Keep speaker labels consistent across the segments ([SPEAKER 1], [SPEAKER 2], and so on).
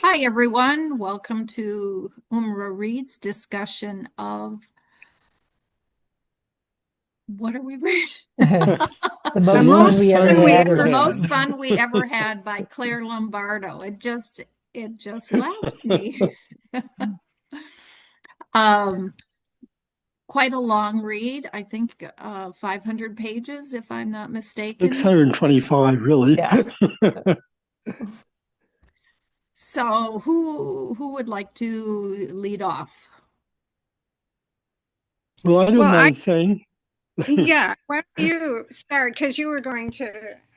[SPEAKER 1] Hi, everyone. Welcome to Umra Reads discussion of what are we reading?
[SPEAKER 2] The
[SPEAKER 3] The
[SPEAKER 2] most fun
[SPEAKER 3] most
[SPEAKER 2] we ever
[SPEAKER 3] fun we
[SPEAKER 2] had.
[SPEAKER 1] The
[SPEAKER 3] ever had.
[SPEAKER 1] most fun we ever had by Claire Lombardo. It just left me. Um, Quite a long read. I think 500 pages, if I'm not mistaken.
[SPEAKER 3] 625, really.
[SPEAKER 2] Yeah.
[SPEAKER 1] So who would like to lead off?
[SPEAKER 3] Well, I don't
[SPEAKER 4] Well,
[SPEAKER 3] mind saying,
[SPEAKER 4] yeah, why don't you start? Because you were going to,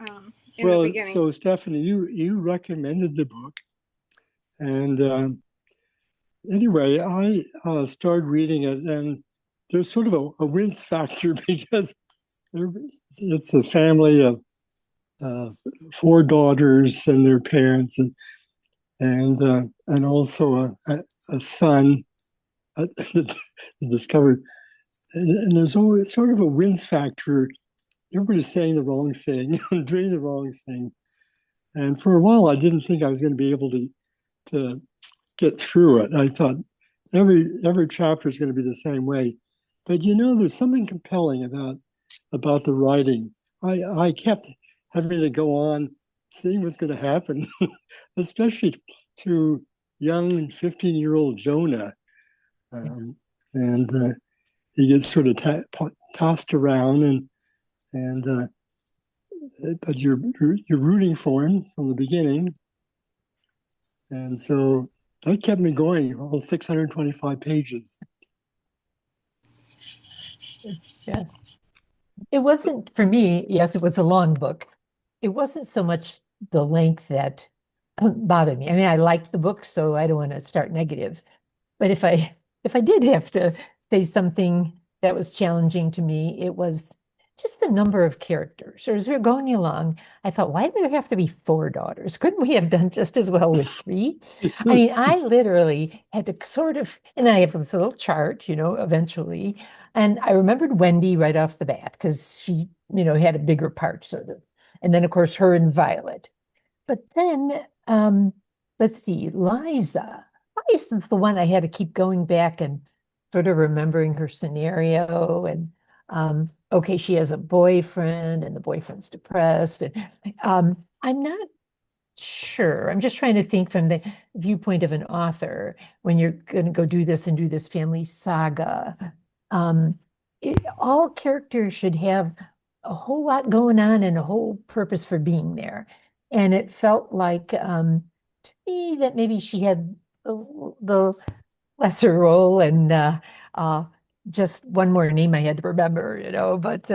[SPEAKER 4] in the
[SPEAKER 3] well,
[SPEAKER 4] beginning.
[SPEAKER 3] so Stephanie, you recommended the book. And anyway, I started reading it, and there's sort of a wince factor because it's a family of uh, four daughters and their parents, and also a son that is discovered. And there's always sort of a wince factor. Everybody's saying the wrong thing, doing the wrong thing. And for a while, I didn't think I was going to be able to get through it. I thought every chapter is going to be the same way. But there's something compelling about the writing. I kept having to go on seeing what's going to happen, especially to young 15-year-old Jonah. And he gets sort of tossed around, and but you're rooting for him from the beginning, and so that kept me going all 625 pages.
[SPEAKER 2] Yeah. It wasn't for me, yes, it was a long book. It wasn't so much the length that bothered me. I mean, I liked the book, so I don't want to start negative. But if I did have to say something that was challenging to me, it was just the number of characters. Or as we were going along, I thought, why do there have to be four daughters? Couldn't we have done just as well with three? I mean, I literally had to sort of, and then I have this little chart, eventually. And I remembered Wendy right off the bat because she, had a bigger part, sort of. And then, of course, her and Violet. But then, let's see, Liza. Liza's the one I had to keep going back and sort of remembering her scenario. And okay, she has a boyfriend, and the boyfriend's depressed. And I'm not sure. I'm just trying to think from the viewpoint of an author when you're going to go do this and do this family saga. Um, all characters should have a whole lot going on and a whole purpose for being there. And it felt like to me that maybe she had the lesser role and uh, just one more name I had to remember, But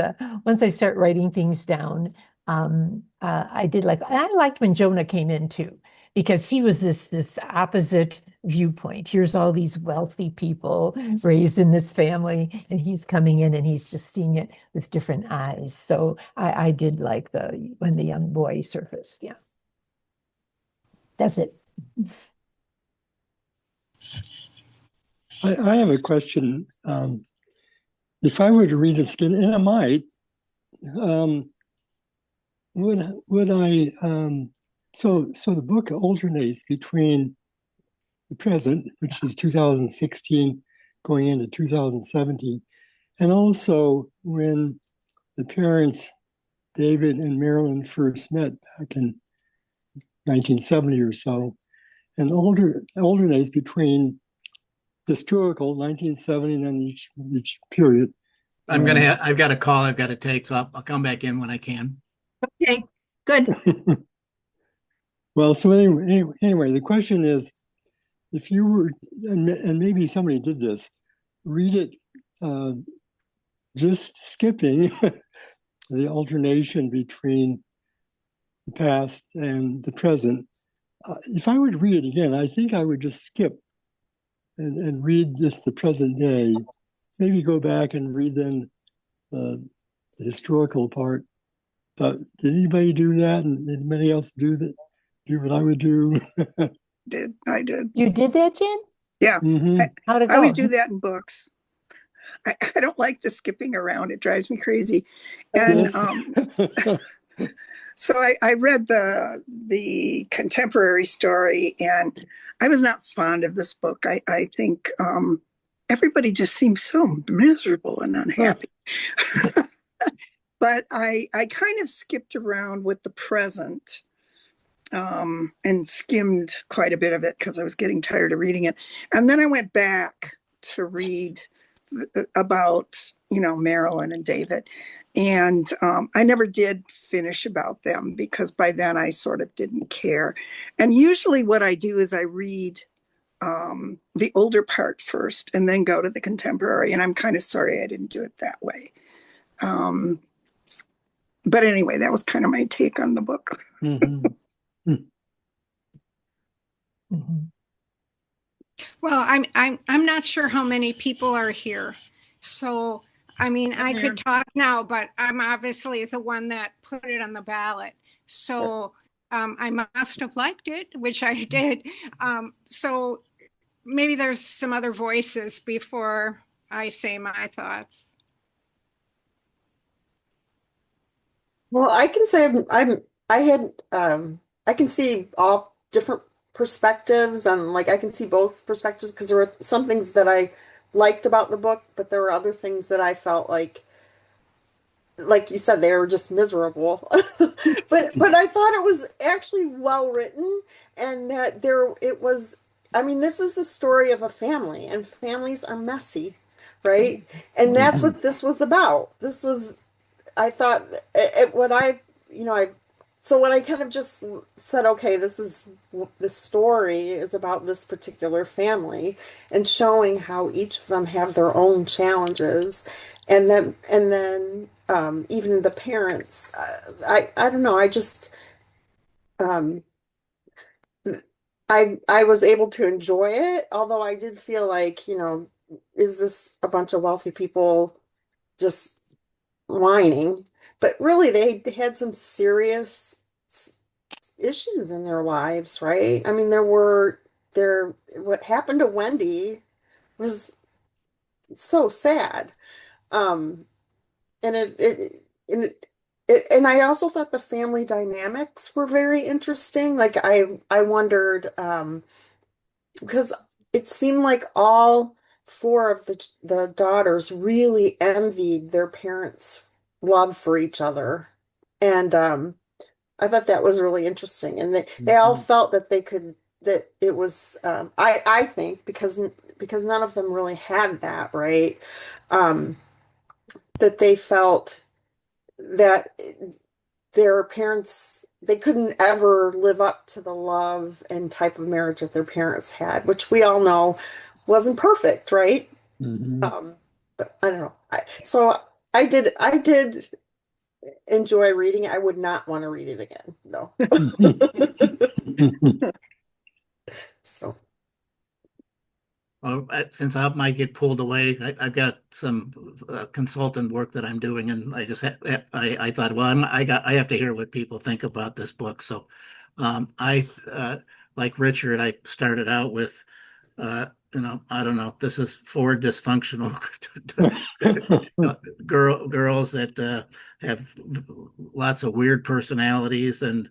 [SPEAKER 2] once I start writing things down, I did like, I liked when Jonah came in too, because he was this opposite viewpoint. Here's all these wealthy people raised in this family, and he's coming in and he's just seeing it with different eyes. So I did like when the young boy surfaced. Yeah, that's it.
[SPEAKER 3] I have a question. If I were to read this again, and I might, um, would I? So the book alternates between the present, which is 2016, going into 2017, and also when the parents, David and Marilyn, first met back in 1970 or so, and alternates between historical 1970 and then each period.
[SPEAKER 5] I've got a call I've got to take, so I'll come back in when I can.
[SPEAKER 1] Okay, good.
[SPEAKER 3] Well, so anyway, the question is, if you were, and maybe somebody did this, read it just skipping the alternation between the past and the present. If I were to read it again, I think I would just skip and read just the present day. Maybe go back and read then the historical part. But did anybody do that? And did anybody else do that? Do what I would do?
[SPEAKER 4] I did.
[SPEAKER 2] You did that, Jen?
[SPEAKER 4] Yeah.
[SPEAKER 3] Mm-hmm.
[SPEAKER 2] How'd it
[SPEAKER 4] I always
[SPEAKER 2] go?
[SPEAKER 4] do that in books. I don't like the skipping around. It drives me crazy. And
[SPEAKER 3] Yes.
[SPEAKER 4] So I read the contemporary story, and I was not fond of this book. I think everybody just seems so miserable and unhappy. But I kind of skipped around with the present, and skimmed quite a bit of it because I was getting tired of reading it. And then I went back to read about, Marilyn and David. And I never did finish about them because by then I sort of didn't care. And usually what I do is I read the older part first and then go to the contemporary. And I'm kind of sorry I didn't do it that way. Um, but anyway, that was kind of my take on the book.
[SPEAKER 3] Mhm.
[SPEAKER 2] Mhm.
[SPEAKER 4] Well, I'm not sure how many people are here. So, I mean, I could talk now, but I'm obviously the one that put it on the ballot. So, I must have liked it, which I did. So maybe there's some other voices before I say my thoughts.
[SPEAKER 6] Well, I can say I had I can see all different perspectives, and like I can see both perspectives because there were some things that I liked about the book, but there were other things that I felt like you said, they were just miserable. But I thought it was actually well written, and that there it was. I mean, this is the story of a family, and families are messy, right? And that's what this was about. This was, I thought, what I, so when I kind of just said, okay, the story is about this particular family and showing how each of them have their own challenges, and then even the parents, I don't know, I just um, I was able to enjoy it, although I did feel like, is this a bunch of wealthy people just whining? But really, they had some serious issues in their lives, right? I mean, what happened to Wendy was so sad. Um, and and I also thought the family dynamics were very interesting. Like I wondered, because it seemed like all four of the daughters really envied their parents' love for each other. And I thought that was really interesting. And they all felt that they could, that it was, I think because none of them really had that, right? Um, that they felt that their parents, they couldn't ever live up to the love and type of marriage that their parents had, which we all know wasn't perfect, right?
[SPEAKER 3] Mhm.
[SPEAKER 6] But I don't know. So I did enjoy reading it. I would not want to read it again. No. So,
[SPEAKER 5] Well, since I might get pulled away, I've got some consultant work that I'm doing, and I thought, well, I have to hear what people think about this book. So, I like Richard, I started out with, I don't know, this is four dysfunctional girls that have lots of weird personalities, and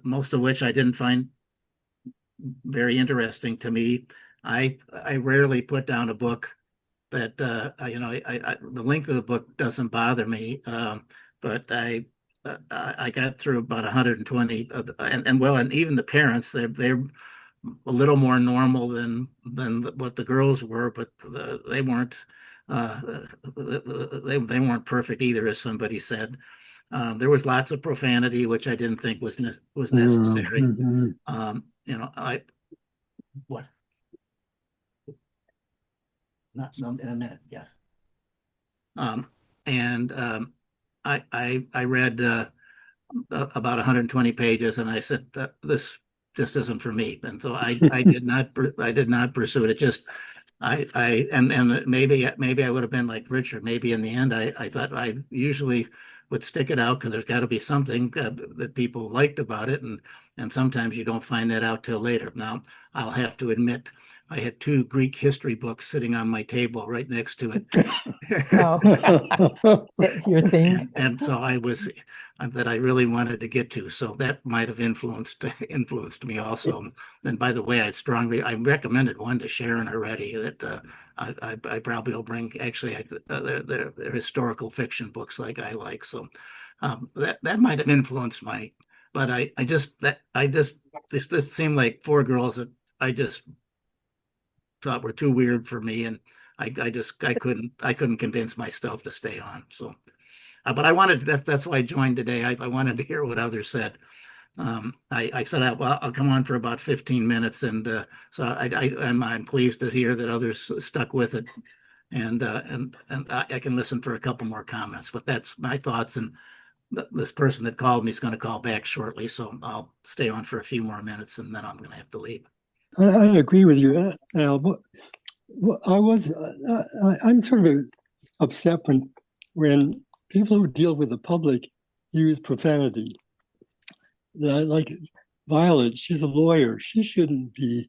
[SPEAKER 5] most of which I didn't find very interesting to me. I rarely put down a book that the length of the book doesn't bother me, but I got through about 120, and even the parents, they're a little more normal than what the girls were, but they weren't uh, they weren't perfect either, as somebody said. There was lots of profanity, which I didn't think was necessary.
[SPEAKER 3] Mhm.
[SPEAKER 5] I what not in a minute, yes. Um, and I read about 120 pages, and I said this just isn't for me, and so I did not pursue it. It just and maybe I would have been like Richard. Maybe in the end, I thought I usually would stick it out because there's got to be something that people liked about it, And sometimes you don't find that out till later. Now, I'll have to admit, I had two Greek history books sitting on my table right next to it.
[SPEAKER 2] Oh, is that your thing?
[SPEAKER 5] And so I was that I really wanted to get to. So that might have influenced me also. And by the way, I recommended one to Sharon already that I probably will bring. Actually, they're historical fiction books like I like. So that might have influenced my. But I just that I just this seemed like four girls that I just thought were too weird for me, and I couldn't convince myself to stay on. So, but I wanted that's why I joined today. I wanted to hear what others said. I said, I'll come on for about 15 minutes, and so I'm pleased to hear that others stuck with it, and I can listen for a couple more comments. But that's my thoughts, and this person that called me is going to call back shortly, so I'll stay on for a few more minutes, and then I'm going to have to leave.
[SPEAKER 3] I agree with you, Al. I'm sort of upset when people who deal with the public use profanity. Like Violet, she's a lawyer. She shouldn't be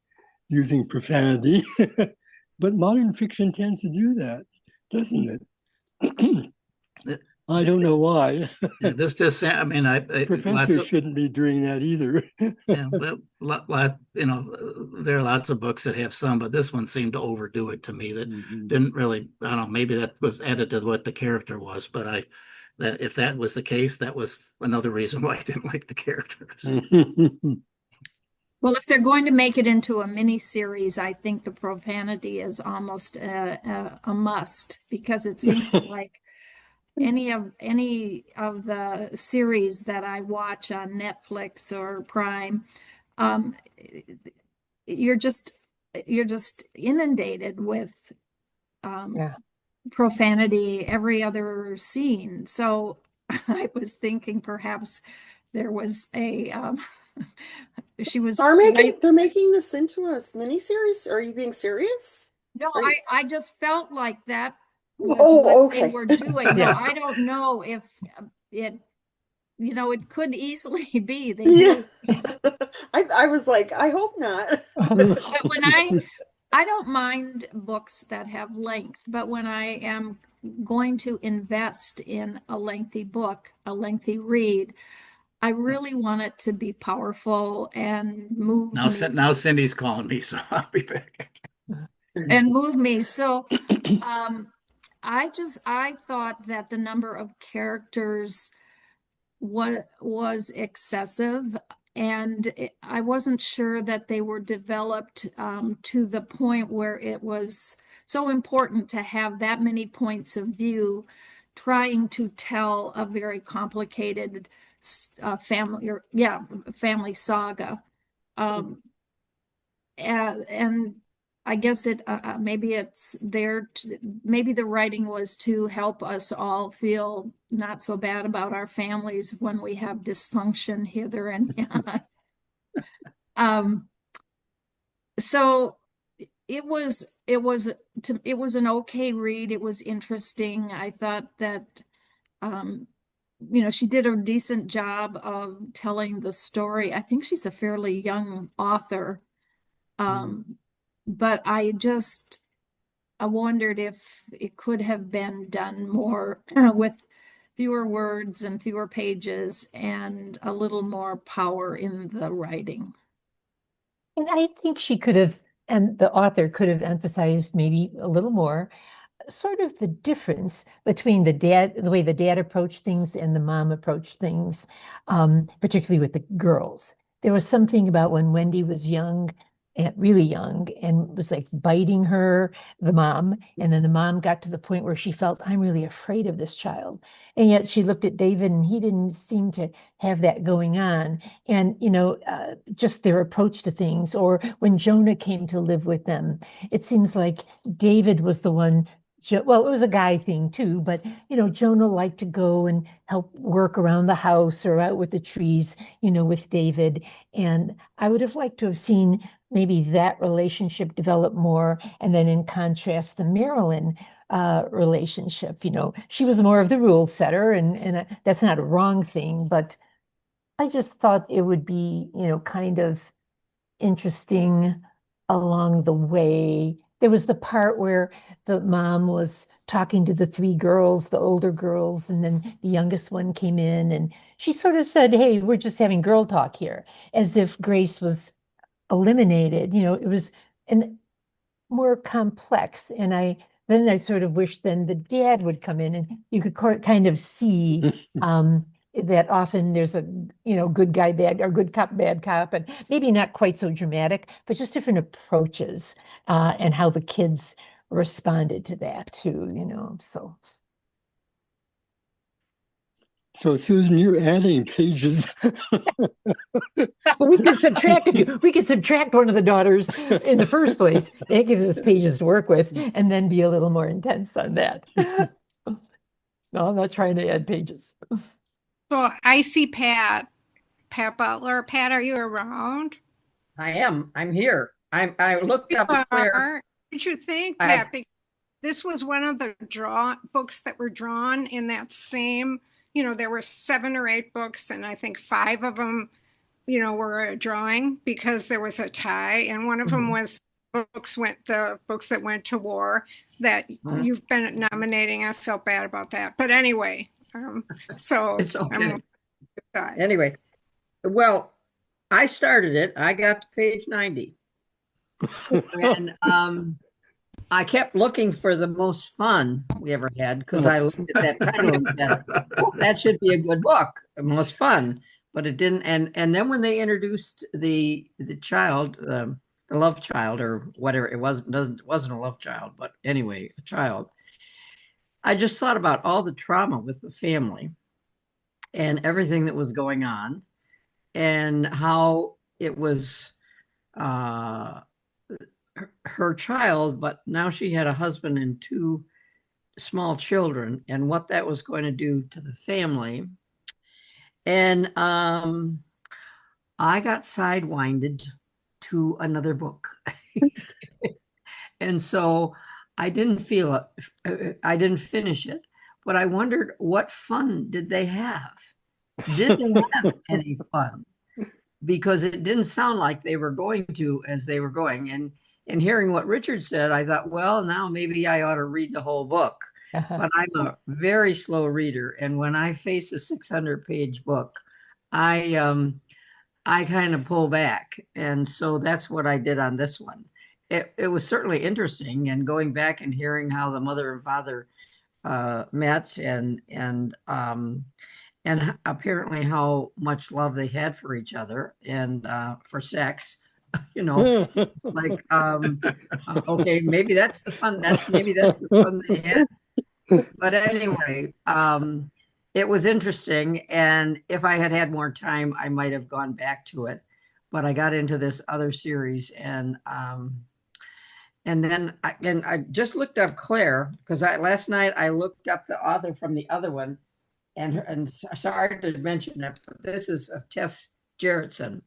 [SPEAKER 3] using profanity. But modern fiction tends to do that, doesn't it? I don't know why.
[SPEAKER 5] This just, I mean,
[SPEAKER 3] Professors shouldn't be doing that either.
[SPEAKER 5] Yeah, there are lots of books that have some, but this one seemed to overdo it to me. That didn't really, I don't know, maybe that was added to what the character was, but that if that was the case, that was another reason why I didn't like the characters.
[SPEAKER 1] Well, if they're going to make it into a mini series, I think the profanity is almost a must, because it seems like any of the series that I watch on Netflix or Prime, um, you're just inundated with
[SPEAKER 2] Yeah.
[SPEAKER 1] profanity every other scene. So I was thinking perhaps there was a she was
[SPEAKER 6] They're making this into a miniseries? Are you being serious?
[SPEAKER 1] no,
[SPEAKER 6] Are you-
[SPEAKER 1] I just felt like that was
[SPEAKER 6] Oh,
[SPEAKER 1] what they
[SPEAKER 6] okay.
[SPEAKER 1] were doing.
[SPEAKER 2] Yeah.
[SPEAKER 1] Now, I don't know if it, it could easily be they
[SPEAKER 6] Yeah.
[SPEAKER 1] may,
[SPEAKER 6] I was like, I hope not.
[SPEAKER 1] but when I don't mind books that have length, but when I am going to invest in a lengthy book, a lengthy read, I really want it to be powerful and move me
[SPEAKER 5] Now Cindy's calling me, so I'll be back.
[SPEAKER 1] and move me. So, um, I thought that the number of characters was excessive, and I wasn't sure that they were developed to the point where it was so important to have that many points of view trying to tell a very complicated family saga. Um, and I guess maybe it's maybe the writing was to help us all feel not so bad about our families when we have dysfunction hither and yon. Um, so it was an okay read. It was interesting. I thought that um, she did a decent job of telling the story. I think she's a fairly young author. But I wondered if it could have been done more with fewer words and fewer pages and a little more power in the writing.
[SPEAKER 2] And I think she could have, and the author could have emphasized maybe a little more sort of the difference between the way the dad approached things and the mom approached things, particularly with the girls. There was something about when Wendy was young, and really young, and was like biting her, the mom, and then the mom got to the point where she felt, I'm really afraid of this child. And yet she looked at David and he didn't seem to have that going on. And, just their approach to things, or when Jonah came to live with them, it seems like David was the one. Well, it was a guy thing too, but Jonah liked to go and help work around the house or out with the trees, with David. And I would have liked to have seen maybe that relationship develop more. And then in contrast, the Marilyn relationship, she was more of the rule setter, and that's not a wrong thing, but I just thought it would be, kind of interesting along the way. There was the part where the mom was talking to the three girls, the older girls, and then the youngest one came in and she sort of said, "Hey, we're just having girl talk here," as if Grace was eliminated. It was and more complex. And I sort of wish then the dad would come in and you could kind of see that often there's a good guy bad or good cop bad cop, and maybe not quite so dramatic, but just different approaches and how the kids responded to that too.
[SPEAKER 3] So Susan, you're adding pages.
[SPEAKER 2] Well, we could subtract a few. We could subtract one of the daughters in the first place. That gives us pages to work with, and then be a little more intense on that. No, I'm not trying to add pages.
[SPEAKER 7] So I see Pat Butler. Pat, are you around?
[SPEAKER 8] I am. I'm here. I looked up Claire.
[SPEAKER 7] What did you think, Pat? Because this was one of the books that were drawn in that same, there were 7 or 8 books, and I think 5 of them, were a drawing because there was a tie, and one of them was the books that went to war that you've been nominating. I felt bad about that, but anyway, so
[SPEAKER 8] It's okay. Anyway, well, I started it. I got to page 90. And I kept looking for the most fun we ever had because I looked at that title and said, "Oh, that should be a good book, the most fun." But it didn't. And then when they introduced the child, the love child or whatever it wasn't a love child, but anyway, a child. I just thought about all the trauma with the family and everything that was going on, and how it was her child, but now she had a husband and 2 small children, and what that was going to do to the family. And I got sidewinded to another book. And so I didn't finish it, but I wondered, what fun did they have? Did they have any fun? Because it didn't sound like they were going to as they were going. And hearing what Richard said, I thought, well, now maybe I ought to read the whole book. But I'm a very slow reader, and when I face a 600-page book, I kind of pull back, and so that's what I did on this one. It was certainly interesting, and going back and hearing how the mother and father met, and apparently how much love they had for each other and for sex. Like okay, maybe that's the fun. Maybe that's the fun they had. But anyway, it was interesting, and if I had had more time, I might have gone back to it. But I got into this other series, and then I just looked up Claire because last night I looked up the author from the other one, and sorry to mention it, but this is Tess Gerritsen.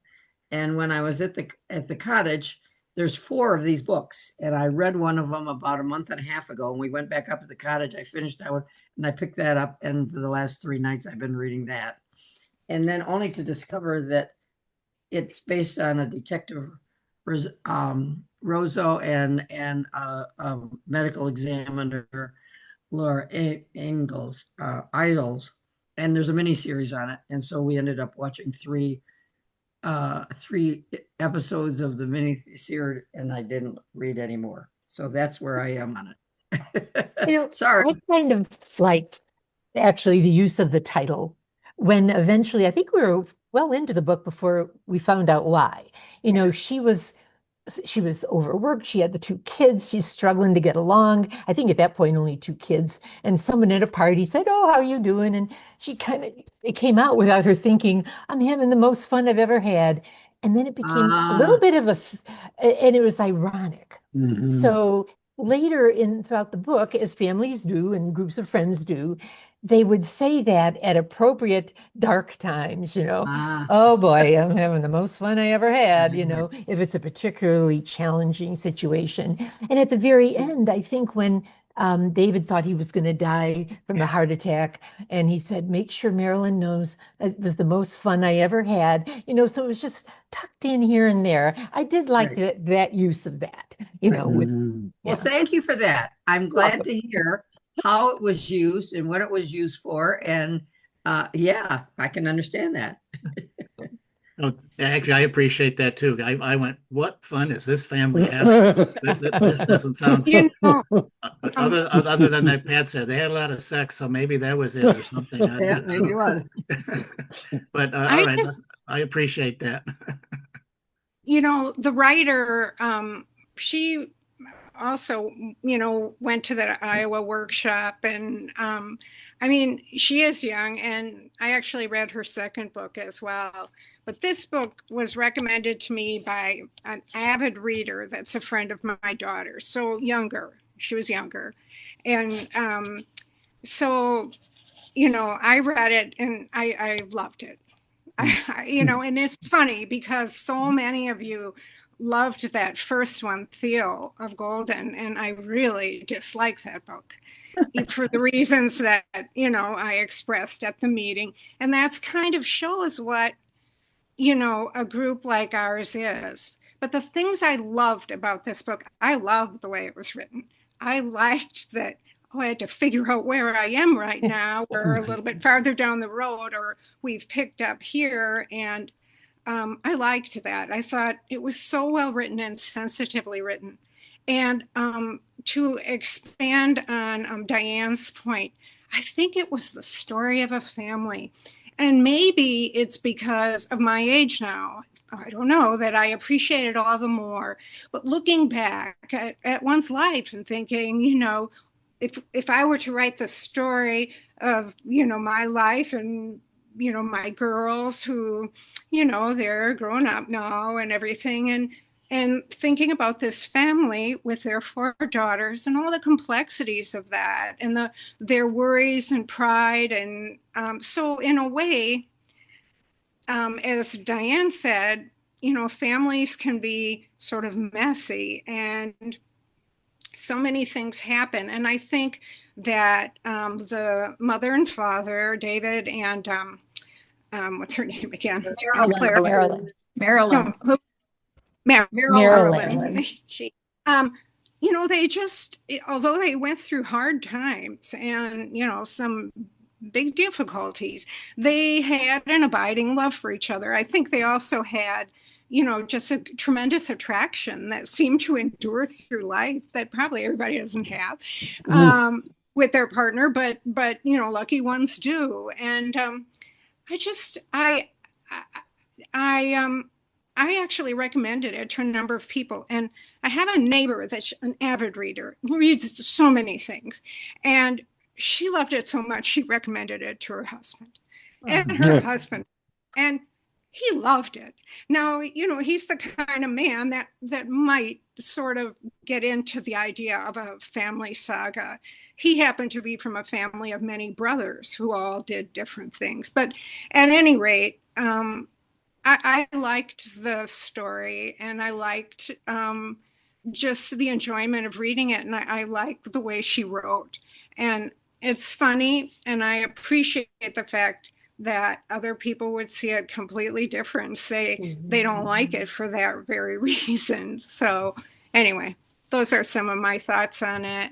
[SPEAKER 8] And when I was at the cottage, there's 4 of these books, and I read one of them about a month and a half ago. And we went back up to the cottage. I finished that one, and I picked that up. And for the last 3 nights, I've been reading that. And then only to discover that it's based on a detective, Rosso, and a medical examiner, Laura Ingalls, Idols, and there's a mini series on it. And so we ended up watching 3 episodes of the mini series, and I didn't read anymore. So that's where I am on it. Sorry.
[SPEAKER 2] I kind of liked actually the use of the title when eventually, I think we were well into the book before we found out why. She was overworked. She had the 2 kids. She's struggling to get along. I think at that point, only 2 kids. And someone at a party said, "Oh, how are you doing?" And it came out without her thinking, "I'm having the most fun I've ever had." And then it became a little bit of and it was ironic.
[SPEAKER 3] Mhm.
[SPEAKER 2] So later throughout the book, as families do and groups of friends do, they would say that at appropriate dark times, "Oh boy, I'm having the most fun I ever had," if it's a particularly challenging situation. And at the very end, I think when David thought he was going to die from a heart attack. And he said, make sure Marilyn knows it was the most fun I ever had. So it was just tucked in here and there. I did like that use of that, with,
[SPEAKER 8] Well, thank you for that. I'm glad to hear how it was used and what it was used for. And yeah, I can understand that.
[SPEAKER 5] Oh, actually, I appreciate that too. I went, what fun is this family having? This doesn't sound other than that Pat said they had a lot of sex, so maybe that was it or something.
[SPEAKER 8] Yeah, maybe it was.
[SPEAKER 5] But all right, I appreciate that.
[SPEAKER 7] The writer, she also, went to the Iowa workshop, and I mean, she is young, and I actually read her second book as well. But this book was recommended to me by an avid reader that's a friend of my daughter, so younger. She was younger. And so, I read it and I loved it. And it's funny because so many of you loved that first one, Theo of Golden, and I really dislike that book for the reasons that, I expressed at the meeting. And that's kind of shows what, a group like ours is. But the things I loved about this book, I loved the way it was written. I liked that, I had to figure out where I am right now. We're a little bit farther down the road, or we've picked up here. And I liked that. I thought it was so well written and sensitively written. And to expand on Diane's point, I think it was the story of a family. And maybe it's because of my age now. I don't know, that I appreciate it all the more. But looking back at one's life and thinking, if I were to write the story of, my life and, my girls who, they're grown up now and everything, and thinking about this family with their 4 daughters and all the complexities of that and their worries and pride. And so in a way, as Diane said, families can be sort of messy and so many things happen. And I think that the mother and father, David and what's her name again?
[SPEAKER 2] Marilyn.
[SPEAKER 1] Marilyn.
[SPEAKER 7] No,
[SPEAKER 2] Marilyn.
[SPEAKER 7] She, they just, although they went through hard times and, some big difficulties, they had an abiding love for each other. I think they also had, just a tremendous attraction that seemed to endure through life that probably everybody doesn't have with their partner, but, lucky ones do. And I actually recommended it to a number of people. And I have a neighbor that's an avid reader, reads so many things. And she loved it so much, she recommended it to her husband and her husband. And he loved it. Now, he's the kind of man that might sort of get into the idea of a family saga. He happened to be from a family of many brothers who all did different things. But at any rate, I liked the story, and I liked just the enjoyment of reading it. And I liked the way she wrote. And it's funny, and I appreciate the fact that other people would see it completely different, say they don't like it for that very reason. So anyway, those are some of my thoughts on it.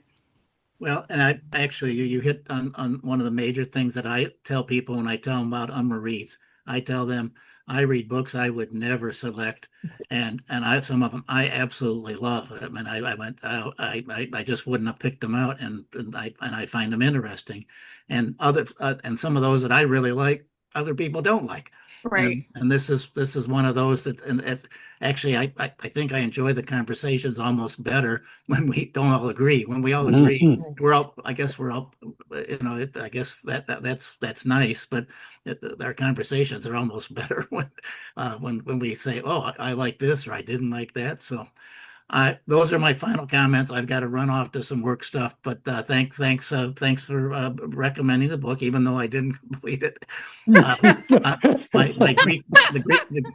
[SPEAKER 5] Well, and I actually, you hit on one of the major things that I tell people when I tell them about reads. I tell them I read books I would never select, and some of them I absolutely love. I mean, I just wouldn't have picked them out, and I find them interesting, and and some of those that I really like, other people don't like.
[SPEAKER 7] Right.
[SPEAKER 5] And this is one of those that, and actually, I think I enjoy the conversations almost better when we don't all agree. When we all agree, I guess we're all, I guess that's nice, but our conversations are almost better when we say, oh, I like this or I didn't like that. So those are my final comments. I've got to run off to some work stuff, but thanks for recommending the book, even though I didn't complete it. My Greek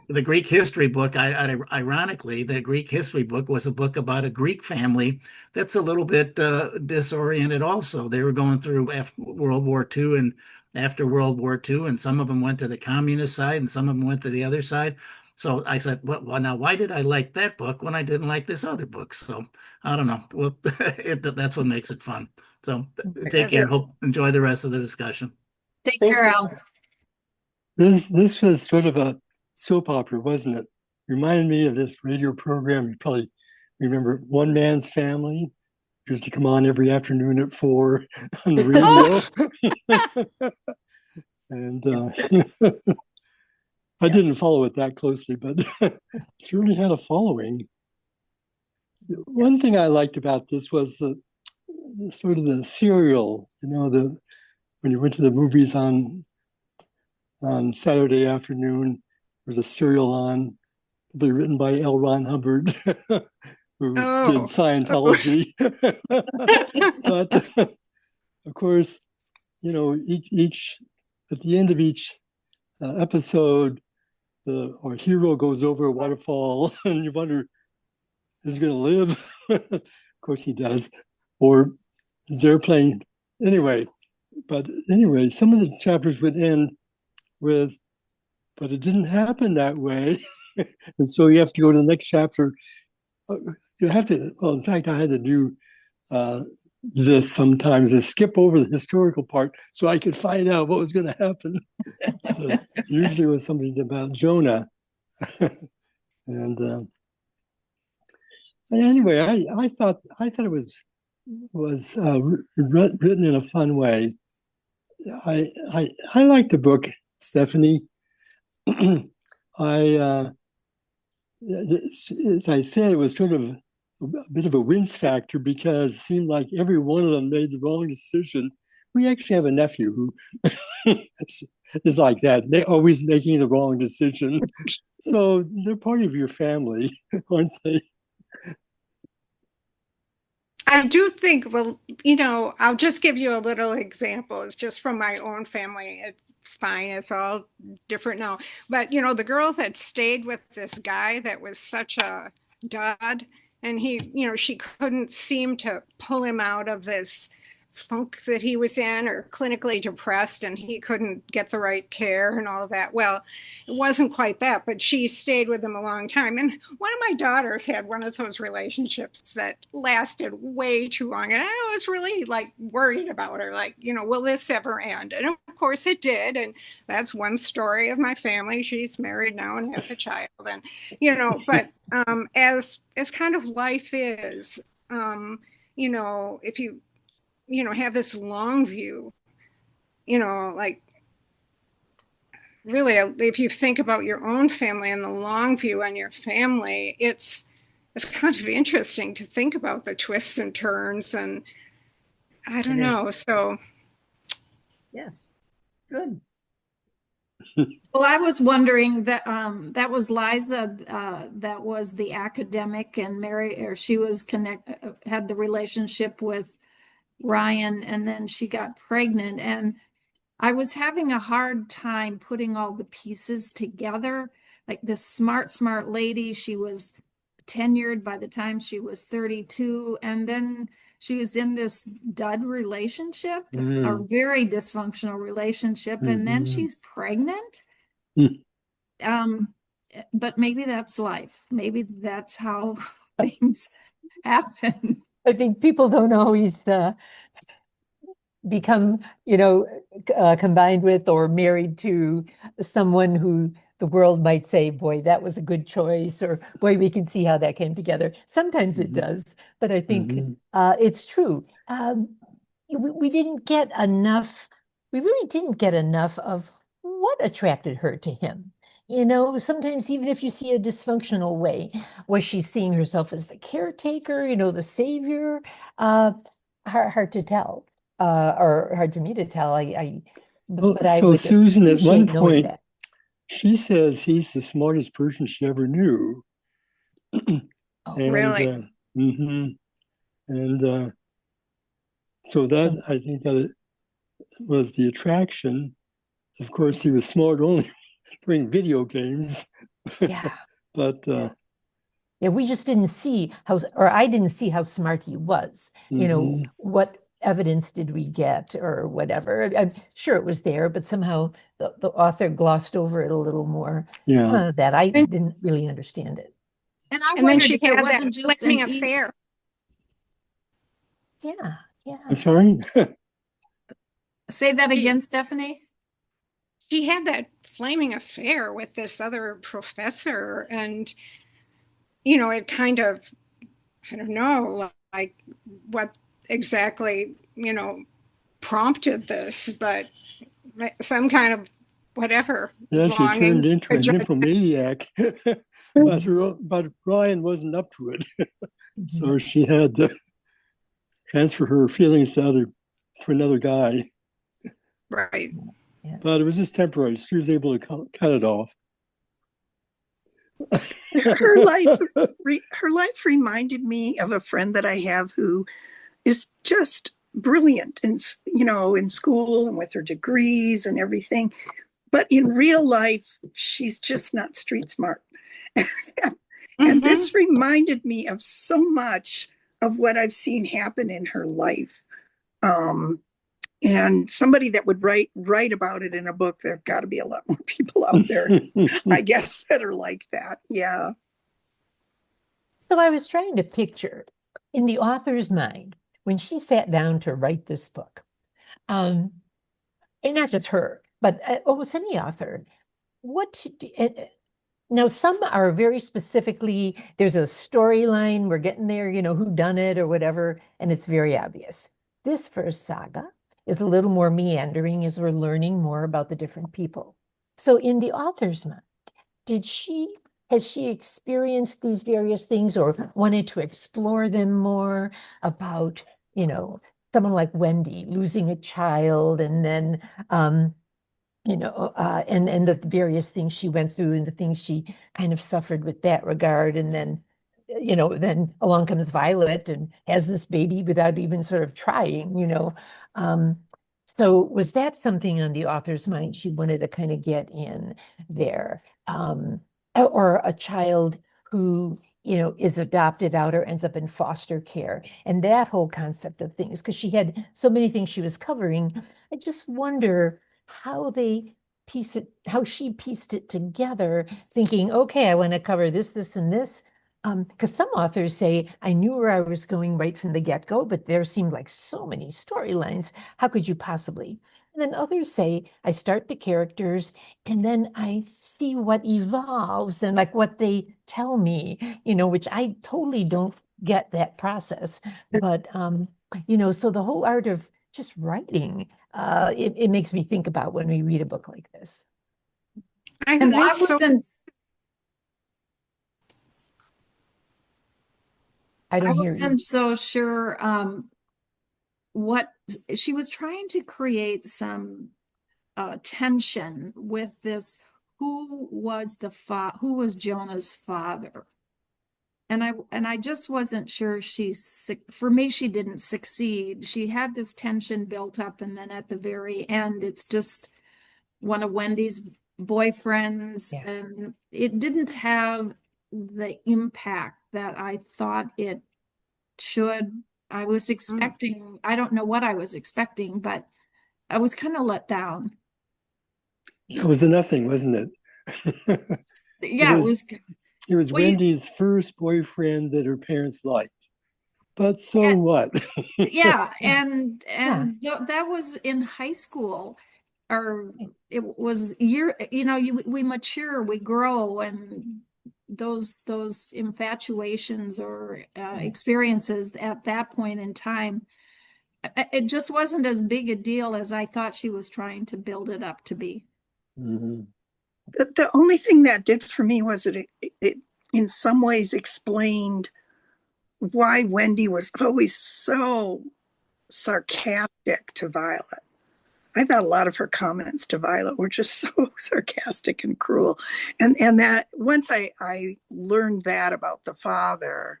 [SPEAKER 5] the Greek history book. Ironically, the Greek history book was a book about a Greek family that's a little bit disoriented. Also, they were going through after World War II and after World War II, and some of them went to the communist side, and some of them went to the other side. So I said, well, now why did I like that book when I didn't like this other book? So I don't know. Well, that's what makes it fun. So take care. Hope enjoy the rest of the discussion.
[SPEAKER 1] Take care, Al.
[SPEAKER 3] This was sort of a soap opera, wasn't it? Reminded me of this radio program. You probably remember One Man's Family. It used to come on every afternoon at 4 on the radio. And I didn't follow it that closely, but it's really had a following. One thing I liked about this was the sort of the serial, when you went to the movies on Saturday afternoon, there was a serial on, probably written by L. Ron Hubbard, who did Scientology. But of course, each at the end of each episode, our hero goes over a waterfall, and you wonder, is he going to live? Of course he does. Or his airplane. But anyway, some of the chapters would end with, but it didn't happen that way. And so you have to go to the next chapter. You have to, well, in fact, I had to do this sometimes, to skip over the historical part so I could find out what was going to happen. So usually it was something about Jonah. And anyway, I thought it was written in a fun way. I like the book, Stephanie. As I said, it was sort of a bit of a wince factor because it seemed like every one of them made the wrong decision. We actually have a nephew who is like that. They're always making the wrong decision. So they're part of your family, aren't they?
[SPEAKER 7] I do think, well, I'll just give you a little example. It's just from my own family. It's fine. It's all different now. But, the girl that stayed with this guy that was such a dud, and she couldn't seem to pull him out of this funk that he was in, or clinically depressed, and he couldn't get the right care and all of that. Well, it wasn't quite that, but she stayed with him a long time. And one of my daughters had one of those relationships that lasted way too long. And I was really worried about her, will this ever end? And of course it did. And that's one story of my family. She's married now and has a child. And, but as kind of life is, if you have this long view, really, if you think about your own family and the long view on your family, it's kind of interesting to think about the twists and turns, and I don't know. So,
[SPEAKER 8] yes, good.
[SPEAKER 1] Well, I was wondering that that was Liza, that was the academic, and she was had the relationship with Ryan, and then she got pregnant, and I was having a hard time putting all the pieces together. Like this smart lady, she was tenured by the time she was 32, and then she was in this dud relationship, a very dysfunctional relationship, and then she's pregnant. But maybe that's life. Maybe that's how things happen.
[SPEAKER 2] I think people don't always become, combined with or married to someone who the world might say, boy, that was a good choice, or boy, we can see how that came together. Sometimes it does, but I think it's true. We didn't get enough, we really didn't get enough of what attracted her to him. Sometimes even if you see a dysfunctional way, was she seeing herself as the caretaker, the savior? Hard to tell, or hard for me to tell. But I
[SPEAKER 3] so
[SPEAKER 2] would
[SPEAKER 3] Susan, at one point,
[SPEAKER 2] that.
[SPEAKER 3] she says he's the smartest person she ever knew. And,
[SPEAKER 7] Really?
[SPEAKER 3] and so that, I think that it was the attraction. Of course, he was smart only during video games.
[SPEAKER 2] Yeah.
[SPEAKER 3] But
[SPEAKER 2] Yeah, we just didn't see how, or I didn't see how smart he was. You know, what evidence did we get or whatever? I'm sure it was there, but somehow the author glossed over it a little more,
[SPEAKER 3] yeah.
[SPEAKER 2] that I didn't really understand it.
[SPEAKER 1] And I
[SPEAKER 7] And then
[SPEAKER 1] wondered
[SPEAKER 7] she
[SPEAKER 1] if it
[SPEAKER 7] had that
[SPEAKER 1] wasn't just
[SPEAKER 7] flaming
[SPEAKER 1] an
[SPEAKER 7] affair.
[SPEAKER 2] Yeah, yeah.
[SPEAKER 3] I'm sorry.
[SPEAKER 1] say that
[SPEAKER 7] She,
[SPEAKER 1] again, Stephanie.
[SPEAKER 7] she had that flaming affair with this other professor, and it kind of, I don't know, like what exactly, prompted this, but some kind of whatever
[SPEAKER 3] Yeah, she turned
[SPEAKER 7] longing.
[SPEAKER 3] into a nymphomaniac, but Brian wasn't up to it. So she had to transfer her feelings for another guy.
[SPEAKER 7] Right.
[SPEAKER 2] Yeah.
[SPEAKER 3] But it was just temporary. She was able to cut it off.
[SPEAKER 4] her life her life reminded me of a friend that I have who is just brilliant in school and with her degrees and everything, but in real life she's just not street smart. And this reminded me of so much of what I've seen happen in her life. And somebody that would write about it in a book. There've got to be a lot more people out there, I guess, that are like that. Yeah.
[SPEAKER 2] So I was trying to picture in the author's mind when she sat down to write this book, and not just her, but almost any author. Now, some are very specifically, there's a storyline, we're getting there, who done it or whatever, and it's very obvious. This first saga is a little more meandering as we're learning more about the different people. So in the author's mind, has she experienced these various things or wanted to explore them more about, someone like Wendy losing a child and then and the various things she went through and the things she kind of suffered with that regard. And then, then along comes Violet and has this baby without even sort of trying. Um, so was that something on the author's mind she wanted to kind of get in there? Or a child who, is adopted out or ends up in foster care and that whole concept of things, because she had so many things she was covering. I just wonder how she pieced it together, thinking, okay, I want to cover this, this, and this. Because some authors say, I knew where I was going right from the get-go, but there seemed like so many storylines. How could you possibly? And then others say, I start the characters and then I see what evolves and like what they tell me, which I totally don't get that process. But, so the whole art of just writing, it makes me think about when we read a book like this.
[SPEAKER 7] I
[SPEAKER 1] And
[SPEAKER 7] think
[SPEAKER 1] I
[SPEAKER 7] it's so.
[SPEAKER 2] I don't hear you.
[SPEAKER 1] wasn't so sure what she was trying to create some tension with this. Who was who was Jonah's father? And I just wasn't sure for me, she didn't succeed. She had this tension built up, and then at the very end, it's just one of Wendy's boyfriends,
[SPEAKER 2] Yeah.
[SPEAKER 1] and it didn't have the impact that I thought it should. I was expecting, I don't know what I was expecting, but I was kind of let down.
[SPEAKER 3] It was a nothing, wasn't it?
[SPEAKER 1] Yeah,
[SPEAKER 3] It was
[SPEAKER 1] well,
[SPEAKER 3] Wendy's first boyfriend that her parents liked. But so
[SPEAKER 1] and-
[SPEAKER 3] what?
[SPEAKER 1] yeah, and
[SPEAKER 2] Yeah.
[SPEAKER 1] that was in high school, or it was we mature, we grow, and those infatuations or experiences at that point in time, it just wasn't as big a deal as I thought she was trying to build it up to be.
[SPEAKER 3] Mhm.
[SPEAKER 4] The only thing that did for me was that it in some ways explained why Wendy was always so sarcastic to Violet. I thought a lot of her comments to Violet were just so sarcastic and cruel. And that once I learned that about the father,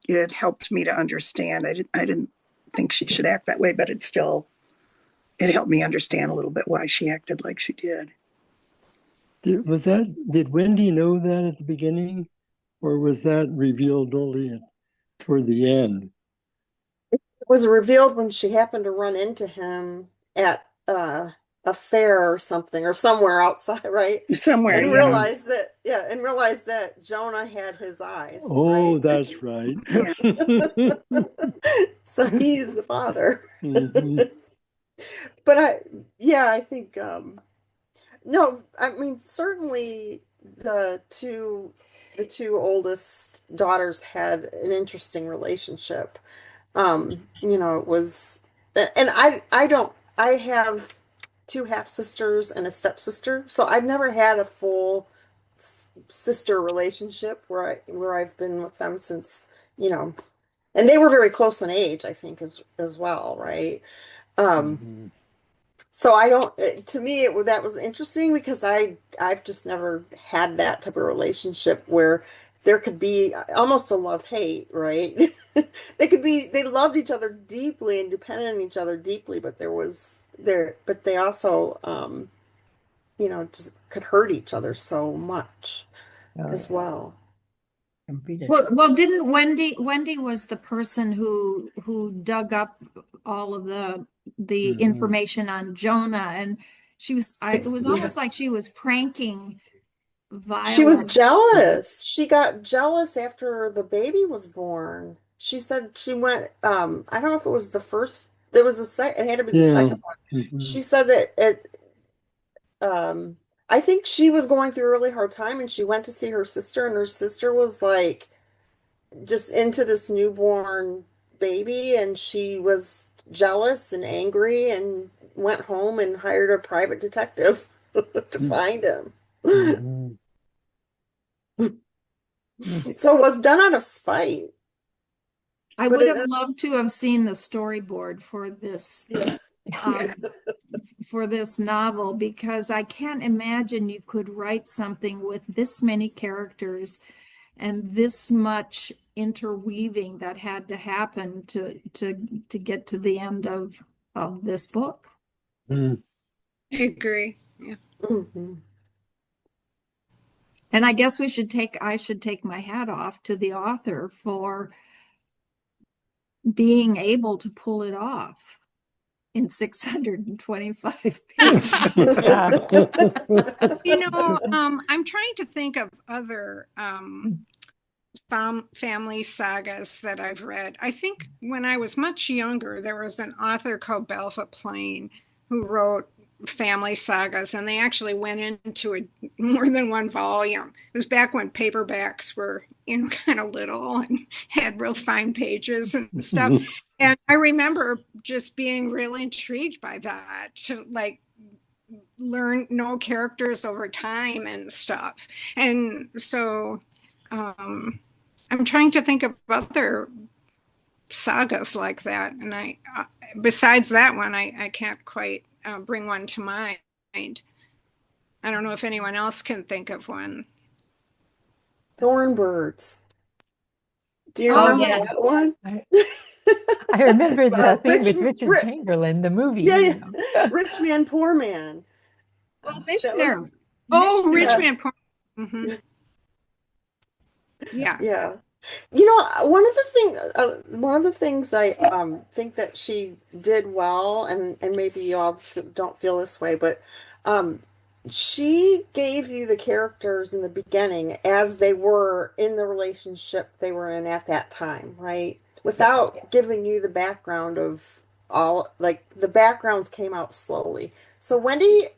[SPEAKER 4] it helped me to understand. I didn't think she should act that way, but it helped me understand a little bit why she acted like she did.
[SPEAKER 3] Did Wendy know that at the beginning, or was that revealed only toward the end?
[SPEAKER 6] It was revealed when she happened to run into him at a fair or something, or somewhere outside, right?
[SPEAKER 4] Somewhere,
[SPEAKER 6] And
[SPEAKER 4] yeah.
[SPEAKER 6] realized that Jonah had his eyes,
[SPEAKER 3] Oh,
[SPEAKER 6] right?
[SPEAKER 3] that's right.
[SPEAKER 4] Yeah.
[SPEAKER 6] So he's the father.
[SPEAKER 3] Mhm.
[SPEAKER 6] But I think no, I mean certainly the two oldest daughters had an interesting relationship. It was, and I have two half sisters and a stepsister, so I've never had a full sister relationship where I've been with them since, you know, and they were very close in age, I think, as well, right? Um,
[SPEAKER 3] Mhm.
[SPEAKER 6] so I don't, to me, that was interesting because I've just never had that type of relationship where there could be almost a love-hate, right? They loved each other deeply and depended on each other deeply, but but they also, just could hurt each other so much
[SPEAKER 2] Oh,
[SPEAKER 6] as
[SPEAKER 2] yeah.
[SPEAKER 6] well.
[SPEAKER 1] Well, didn't Wendy was the person who dug up all of the
[SPEAKER 3] Mhm.
[SPEAKER 1] information on Jonah, and it was
[SPEAKER 6] Yeah.
[SPEAKER 1] almost like she was pranking
[SPEAKER 6] She was
[SPEAKER 1] Violet.
[SPEAKER 6] jealous. She got jealous after the baby was born. She said she went, I don't know if it was the first, there was it had to be the
[SPEAKER 3] Yeah.
[SPEAKER 6] second one.
[SPEAKER 3] Mhm.
[SPEAKER 6] She said that um, I think she was going through a really hard time and she went to see her sister and her sister was like just into this newborn baby and she was jealous and angry and went home and hired a private detective to find him.
[SPEAKER 3] Mhm.
[SPEAKER 6] So it was done out of spite.
[SPEAKER 1] I
[SPEAKER 6] But
[SPEAKER 1] would
[SPEAKER 6] it,
[SPEAKER 1] have loved to have seen the storyboard for this
[SPEAKER 6] yeah.
[SPEAKER 1] um, for this novel because I can't imagine you could write something with this many characters and this much interweaving that had to happen to get to the end of this book.
[SPEAKER 3] Mhm.
[SPEAKER 7] I agree. Yeah.
[SPEAKER 6] Mhm.
[SPEAKER 1] And I guess I should take my hat off to the author for being able to pull it off in 625 pages.
[SPEAKER 2] Yeah.
[SPEAKER 7] I'm trying to think of other family sagas that I've read. I think when I was much younger, there was an author called Belva Plain who wrote family sagas, and they actually went into more than one volume. It was back when paperbacks were, kind of little and had real fine pages and stuff. And I remember just being really intrigued by that to like know characters over time and stuff. And so I'm trying to think of other sagas like that. And besides that one, I can't quite bring one to mind. I don't know if anyone else can think of one.
[SPEAKER 6] Thornbirds. Do you
[SPEAKER 1] Oh
[SPEAKER 6] remember
[SPEAKER 1] yeah.
[SPEAKER 6] that one?
[SPEAKER 2] I remember the thing
[SPEAKER 6] Rich,
[SPEAKER 2] with Richard Chamberlain, the movie,
[SPEAKER 6] yeah,
[SPEAKER 2] you
[SPEAKER 6] yeah.
[SPEAKER 2] know.
[SPEAKER 6] Rich Man, Poor Man.
[SPEAKER 1] Well,
[SPEAKER 6] That was,
[SPEAKER 1] Mishner.
[SPEAKER 7] Oh,
[SPEAKER 6] yeah,
[SPEAKER 7] Richmond. Mm-hmm. Yeah.
[SPEAKER 6] yeah. One of the things I think that she did well, and maybe you all don't feel this way, but um, she gave you the characters in the beginning as they were in the relationship they were in at that time, right? Without giving you the background of all, like the backgrounds came out slowly. So Wendy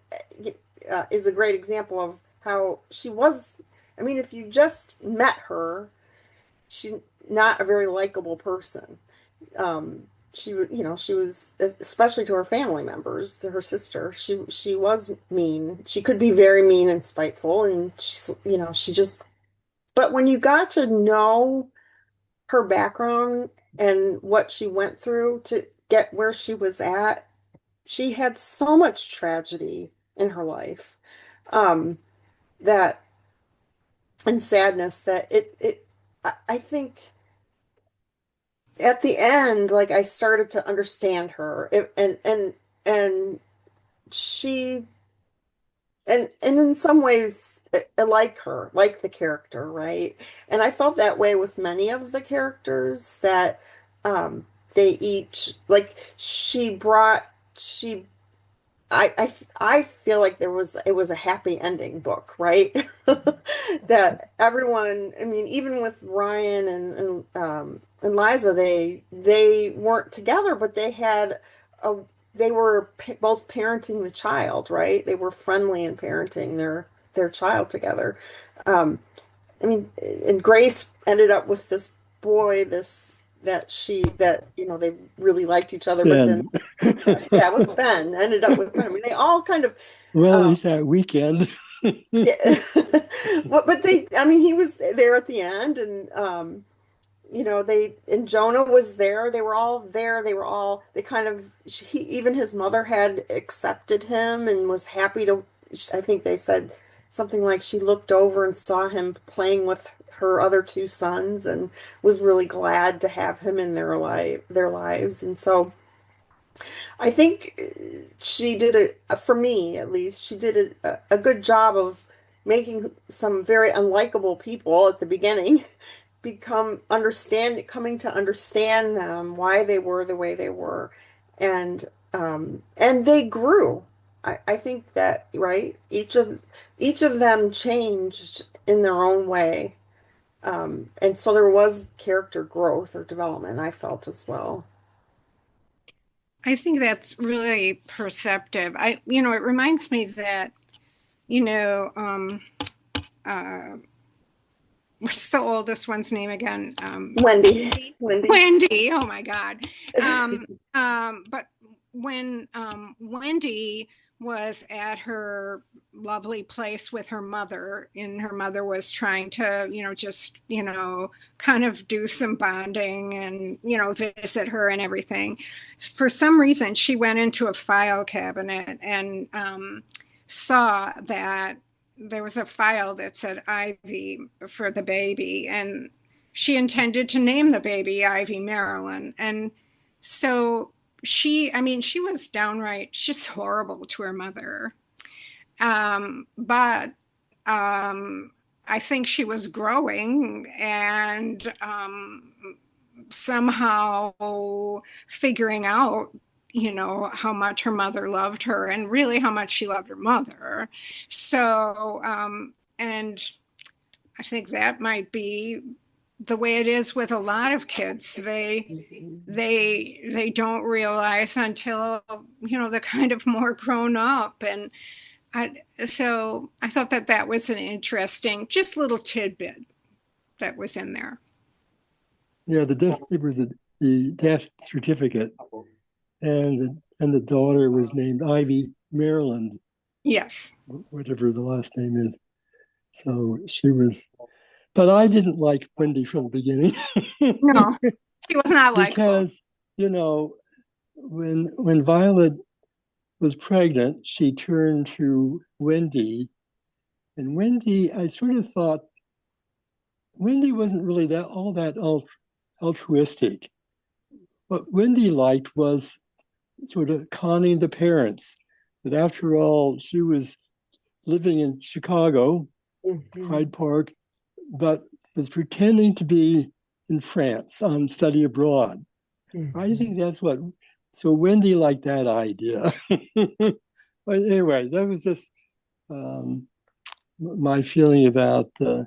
[SPEAKER 6] is a great example of how she was. I mean, if you just met her, she's not a very likable person. She was, especially to her family members, to her sister. She was mean. She could be very mean and spiteful, and she just. But when you got to know her background and what she went through to get where she was at, she had so much tragedy in her life, that and sadness that I think at the end, like I started to understand her, and she and in some ways I like her, like the character, right? And I felt that way with many of the characters that they each like she I feel like it was a happy ending book, right? That everyone, I mean, even with Ryan and Liza, they weren't together, but a they were both parenting the child, right? They were friendly in parenting their child together. Um, I mean, and Grace ended up with this boy, that they really liked each other, but then
[SPEAKER 3] Ben.
[SPEAKER 6] yeah, with Ben, ended up with Ben. I mean, they all kind of
[SPEAKER 3] Well, at least that weekend.
[SPEAKER 6] yeah. But I mean, he was there at the end, and and Jonah was there. They were all there. They kind of, even his mother had accepted him and was happy to, I think they said something like she looked over and saw him playing with her other two sons and was really glad to have him in their lives. And so I think she did for me at least, she did a good job of making some very unlikable people at the beginning coming to understand them, why they were the way they were, and they grew. I think that, right? Each of them changed in their own way. And so there was character growth or development, I felt as well.
[SPEAKER 7] I think that's really perceptive. It reminds me that, you know, uh, what's the oldest one's name again?
[SPEAKER 6] Wendy.
[SPEAKER 7] Wendy. Oh my God. But when Wendy was at her lovely place with her mother, and her mother was trying to, just, kind of do some bonding and, visit her and everything. For some reason, she went into a file cabinet and saw that there was a file that said Ivy for the baby, and she intended to name the baby Ivy Marilyn. And so she was downright just horrible to her mother. But I think she was growing and somehow figuring out, how much her mother loved her and really how much she loved her mother. So, and I think that might be the way it is with a lot of kids. They don't realize until, they're kind of more grown up. And so I thought that was an interesting, just little tidbit that was in there.
[SPEAKER 3] Yeah, it was the death certificate, and the daughter was named Ivy Maryland,
[SPEAKER 7] Yes.
[SPEAKER 3] whatever the last name is. So she was, but I didn't like Wendy from the beginning.
[SPEAKER 7] No, she was not likable.
[SPEAKER 3] Because, when Violet was pregnant, she turned to Wendy, and Wendy, I sort of thought Wendy wasn't really that altruistic. What Wendy liked was sort of conning the parents, that after all, she was living in Chicago, Hyde Park, but was pretending to be in France on study abroad. I think that's so Wendy liked that idea. But anyway, that was just my feeling about the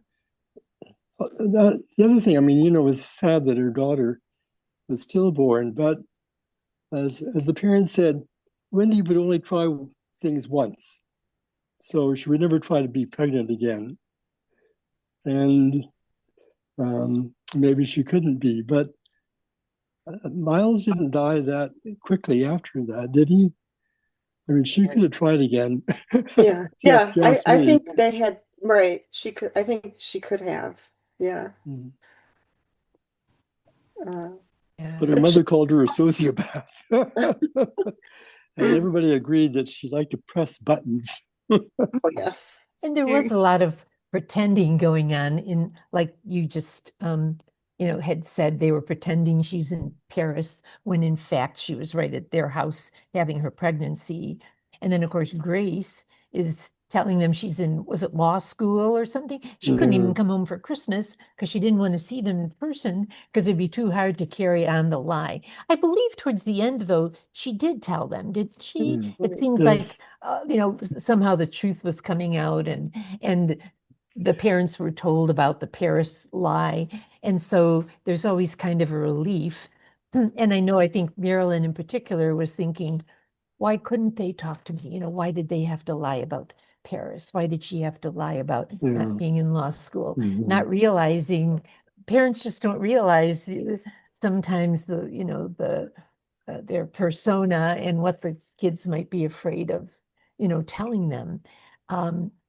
[SPEAKER 3] other thing. I mean, it was sad that her daughter was stillborn, but as the parents said, Wendy would only try things once, so she would never try to be pregnant again. And maybe she couldn't be, but Miles didn't die that quickly after that, did he? I mean, she could have tried again.
[SPEAKER 6] Yeah, yeah. I think they had, right. She could. I think she could have. Yeah.
[SPEAKER 3] Mm.
[SPEAKER 6] Yeah.
[SPEAKER 3] But her mother called her a sociopath. and everybody agreed that she liked to press buttons.
[SPEAKER 6] Oh, yes.
[SPEAKER 2] And there was a lot of pretending going on in, like you just, had said they were pretending she's in Paris when in fact she was right at their house having her pregnancy. And then, of course, Grace is telling them she's in, was it law school or something? She couldn't even come home for Christmas because she didn't want to see them in person because it'd be too hard to carry on the lie. I believe towards the end, though, she did tell them, did she?
[SPEAKER 3] Yeah.
[SPEAKER 2] It seems
[SPEAKER 3] Yes.
[SPEAKER 2] like somehow the truth was coming out, and the parents were told about the Paris lie, and so there's always kind of a relief. And I think Marilyn in particular was thinking, why couldn't they talk to me? Why did they have to lie about Paris? Why did she have to lie about
[SPEAKER 3] Yeah.
[SPEAKER 2] not being in law school?
[SPEAKER 3] Mhm.
[SPEAKER 2] Not realizing, parents just don't realize sometimes the their persona and what the kids might be afraid of, telling them.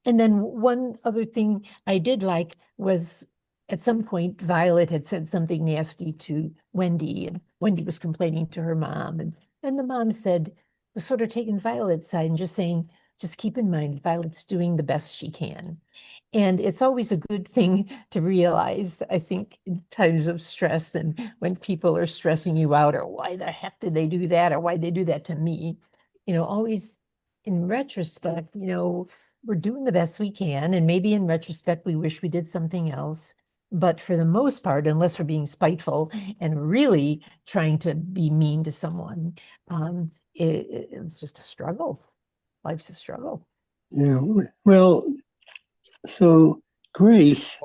[SPEAKER 2] And then one other thing I did like was at some point Violet had said something nasty to Wendy, and Wendy was complaining to her mom, and the mom said, was sort of taking Violet's side and just saying, just keep in mind, Violet's doing the best she can. And it's always a good thing to realize, I think, in times of stress and when people are stressing you out, or why the heck did they do that, or why they do that to me? Always in retrospect, we're doing the best we can. And maybe in retrospect, we wish we did something else. But for the most part, unless we're being spiteful and really trying to be mean to someone, it's just a struggle. Life's a struggle.
[SPEAKER 3] Yeah. Well, so Grace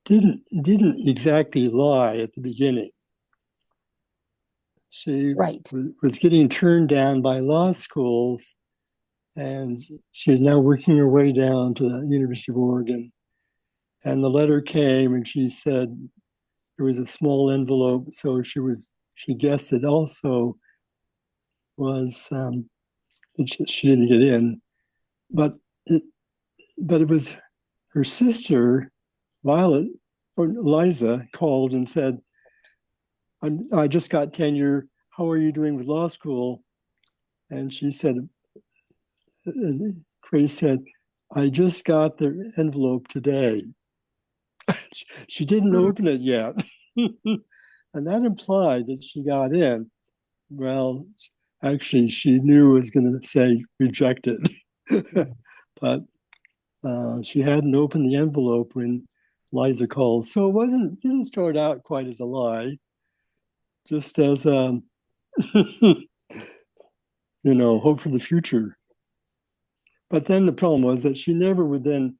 [SPEAKER 3] didn't exactly lie at the beginning. She
[SPEAKER 2] Right.
[SPEAKER 3] was getting turned down by law schools, and she's now working her way down to the University of Oregon. And the letter came, and she said there was a small envelope, so she guessed it also was she didn't get in, but it was her sister Violet or Liza called and said, I just got tenure. How are you doing with law school? And she said, Grace said, I just got the envelope today. She didn't open it yet. And that implied that she got in. Well, actually, she knew it was going to say rejected. But she hadn't opened the envelope when Liza called. So didn't start out quite as a lie, just as hope for the future. But then the problem was that she never would then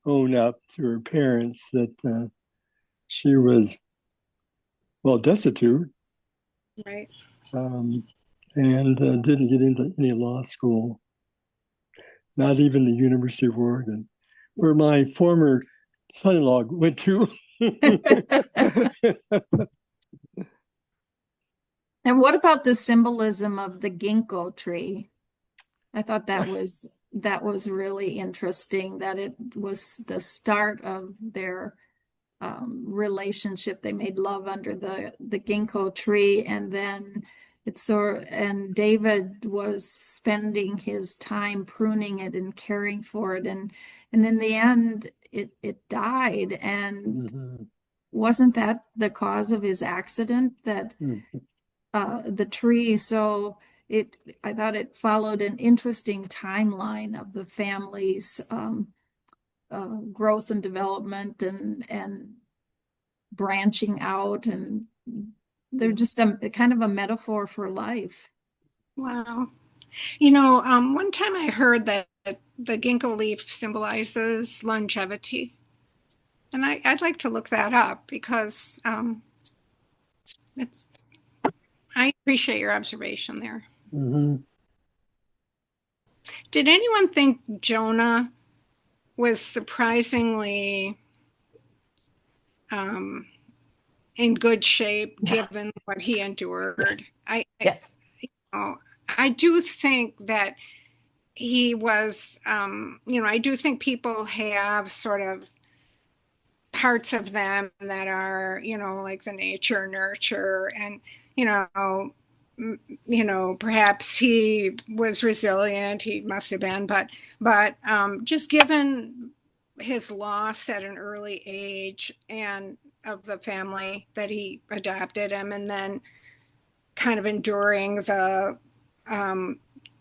[SPEAKER 3] own up to her parents that she was, well, destitute.
[SPEAKER 7] Right.
[SPEAKER 3] And didn't get into any law school, not even the University of Oregon, where my former son-in-law went to.
[SPEAKER 1] And what about the symbolism of the ginkgo tree? I thought that was really interesting, that it was the start of their relationship. They made love under the ginkgo tree, and then and David was spending his time pruning it and caring for it, and in the end it died. And
[SPEAKER 3] Mhm.
[SPEAKER 1] wasn't that the cause of his accident, that
[SPEAKER 3] Mhm.
[SPEAKER 1] the tree? So I thought it followed an interesting timeline of the family's growth and development, and branching out, and they're just a kind of a metaphor for life.
[SPEAKER 7] Wow. One time I heard that the ginkgo leaf symbolizes longevity. And I'd like to look that up because I appreciate your observation there.
[SPEAKER 3] Mhm.
[SPEAKER 7] Did anyone think Jonah was surprisingly in good shape given what he endured?
[SPEAKER 2] Yes.
[SPEAKER 7] I do think that he was, I do think people have sort of parts of them that are, like the nature nurture, and, perhaps he was resilient. He must have been, but just given his loss at an early age and of the family that he adopted him, and then kind of enduring the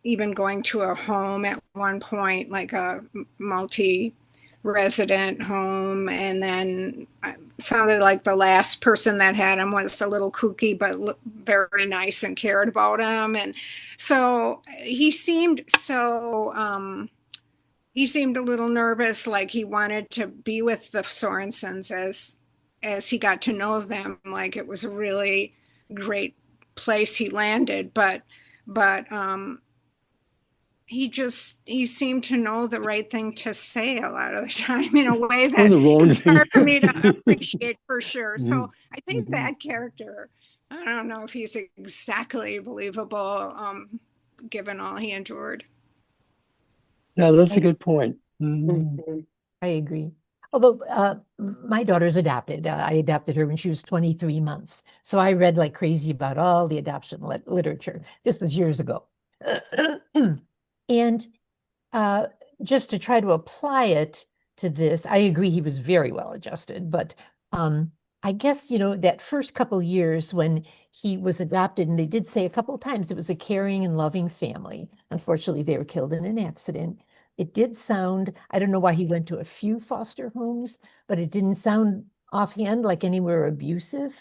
[SPEAKER 7] even going to a home at one point, like a multi-resident home, and then sounded like the last person that had him was a little kooky, but very nice and cared about him. And so he seemed he seemed a little nervous, like he wanted to be with the Sorensens as he got to know them. Like it was a really great place he landed, but he seemed to know the right thing to say a lot of the time in a way that
[SPEAKER 3] the wrong
[SPEAKER 7] it's
[SPEAKER 3] thing.
[SPEAKER 7] hard for me to appreciate for sure. So I think
[SPEAKER 3] Mhm.
[SPEAKER 7] that character, I don't know if he's exactly believable, given all he endured.
[SPEAKER 3] Yeah, that's a good point. Mhm.
[SPEAKER 2] I agree. Although my daughter's adopted. I adopted her when she was 23 months. So I read like crazy about all the adoption literature. This was years ago. And uh, just to try to apply it to this, I agree he was very well adjusted, but I guess, that first couple years when he was adopted, and they did say a couple of times it was a caring and loving family. Unfortunately, they were killed in an accident. It did sound, I don't know why he went to a few foster homes, but it didn't sound offhand like anywhere abusive.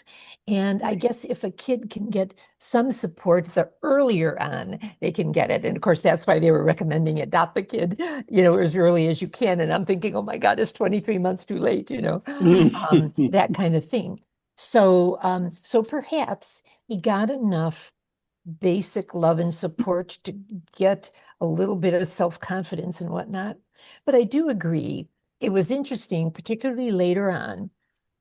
[SPEAKER 2] And I guess if a kid can get some support, the earlier on they can get it. And of course, that's why they were recommending adopt the kid, as early as you can. And I'm thinking, oh my God, it's 23 months too late, that kind of thing. So perhaps he got enough basic love and support to get a little bit of self-confidence and whatnot. But I do agree, it was interesting, particularly later on.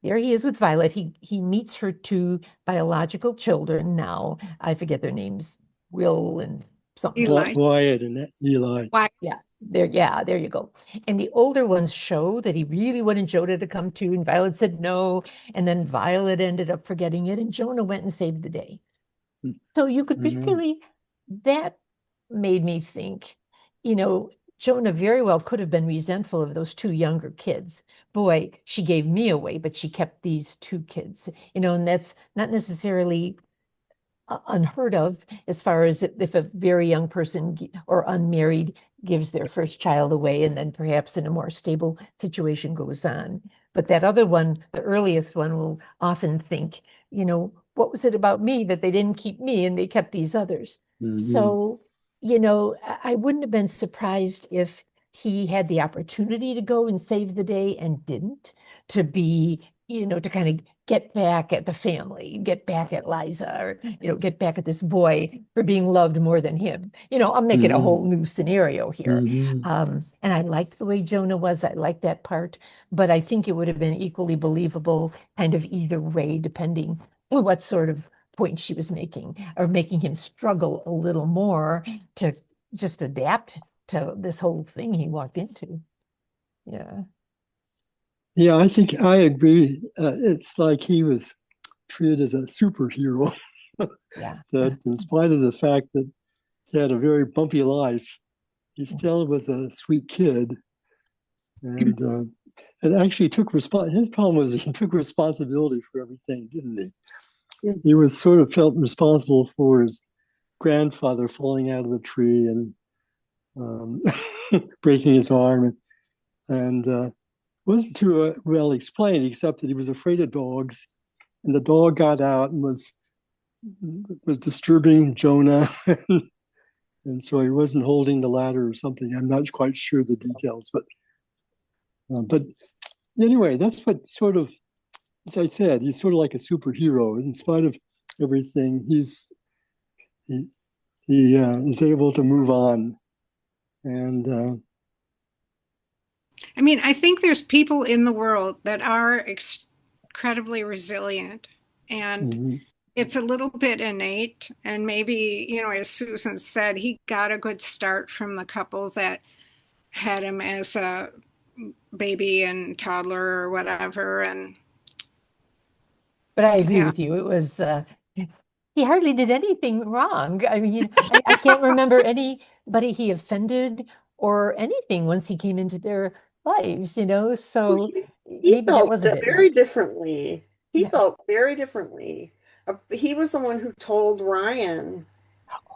[SPEAKER 2] There he is with Violet. He meets her two biological children now. I forget their names, Will and something.
[SPEAKER 7] Eli.
[SPEAKER 3] Wyatt and Eli.
[SPEAKER 7] Why?
[SPEAKER 2] There you go. And the older ones show that he really wanted Jonah to come too, and Violet said no. And then Violet ended up forgetting it, and Jonah went and saved the day. So you could really, that made me think, Jonah very well could have been resentful of those two younger kids. Boy, she gave me away, but she kept these two kids, and that's not necessarily unheard of as far as if a very young person or unmarried gives their first child away and then perhaps in a more stable situation goes on. But that other one, the earliest one, will often think, what was it about me that they didn't keep me and they kept these others? So, I wouldn't have been surprised if he had the opportunity to go and save the day and didn't, to be, to kind of get back at the family, get back at Liza, or, get back at this boy for being loved more than him. I'm making a whole new scenario here. And I liked the way Jonah was. I liked that part, but I think it would have been equally believable kind of either way, depending on what sort of point she was making, or making him struggle a little more to just adapt to this whole thing he walked into. Yeah.
[SPEAKER 3] Yeah, I think I agree. It's like he was treated as a superhero.
[SPEAKER 2] Yeah.
[SPEAKER 3] That in spite of the fact that he had a very bumpy life, he still was a sweet kid. And it actually took his problem was he took responsibility for everything, didn't he? He was sort of felt responsible for his grandfather falling out of the tree and breaking his arm. And wasn't too well explained, except that he was afraid of dogs, and the dog got out and was disturbing Jonah, and so he wasn't holding the ladder or something. I'm not quite sure the details, but anyway, that's what sort of, as I said, he's sort of like a superhero. In spite of everything, he is able to move on, and
[SPEAKER 7] I mean, I think there's people in the world that are incredibly resilient, and it's a little bit innate. And maybe, as Susan said, he got a good start from the couple that had him as a baby and toddler or whatever.
[SPEAKER 2] But I agree with you. It was he hardly did anything wrong. I mean, I can't remember anybody he offended or anything once he came into their lives, so
[SPEAKER 6] He
[SPEAKER 2] maybe that
[SPEAKER 6] felt
[SPEAKER 2] was a bit
[SPEAKER 6] very
[SPEAKER 2] much.
[SPEAKER 6] differently. He
[SPEAKER 2] Yeah.
[SPEAKER 6] felt very differently. He was the one who told Ryan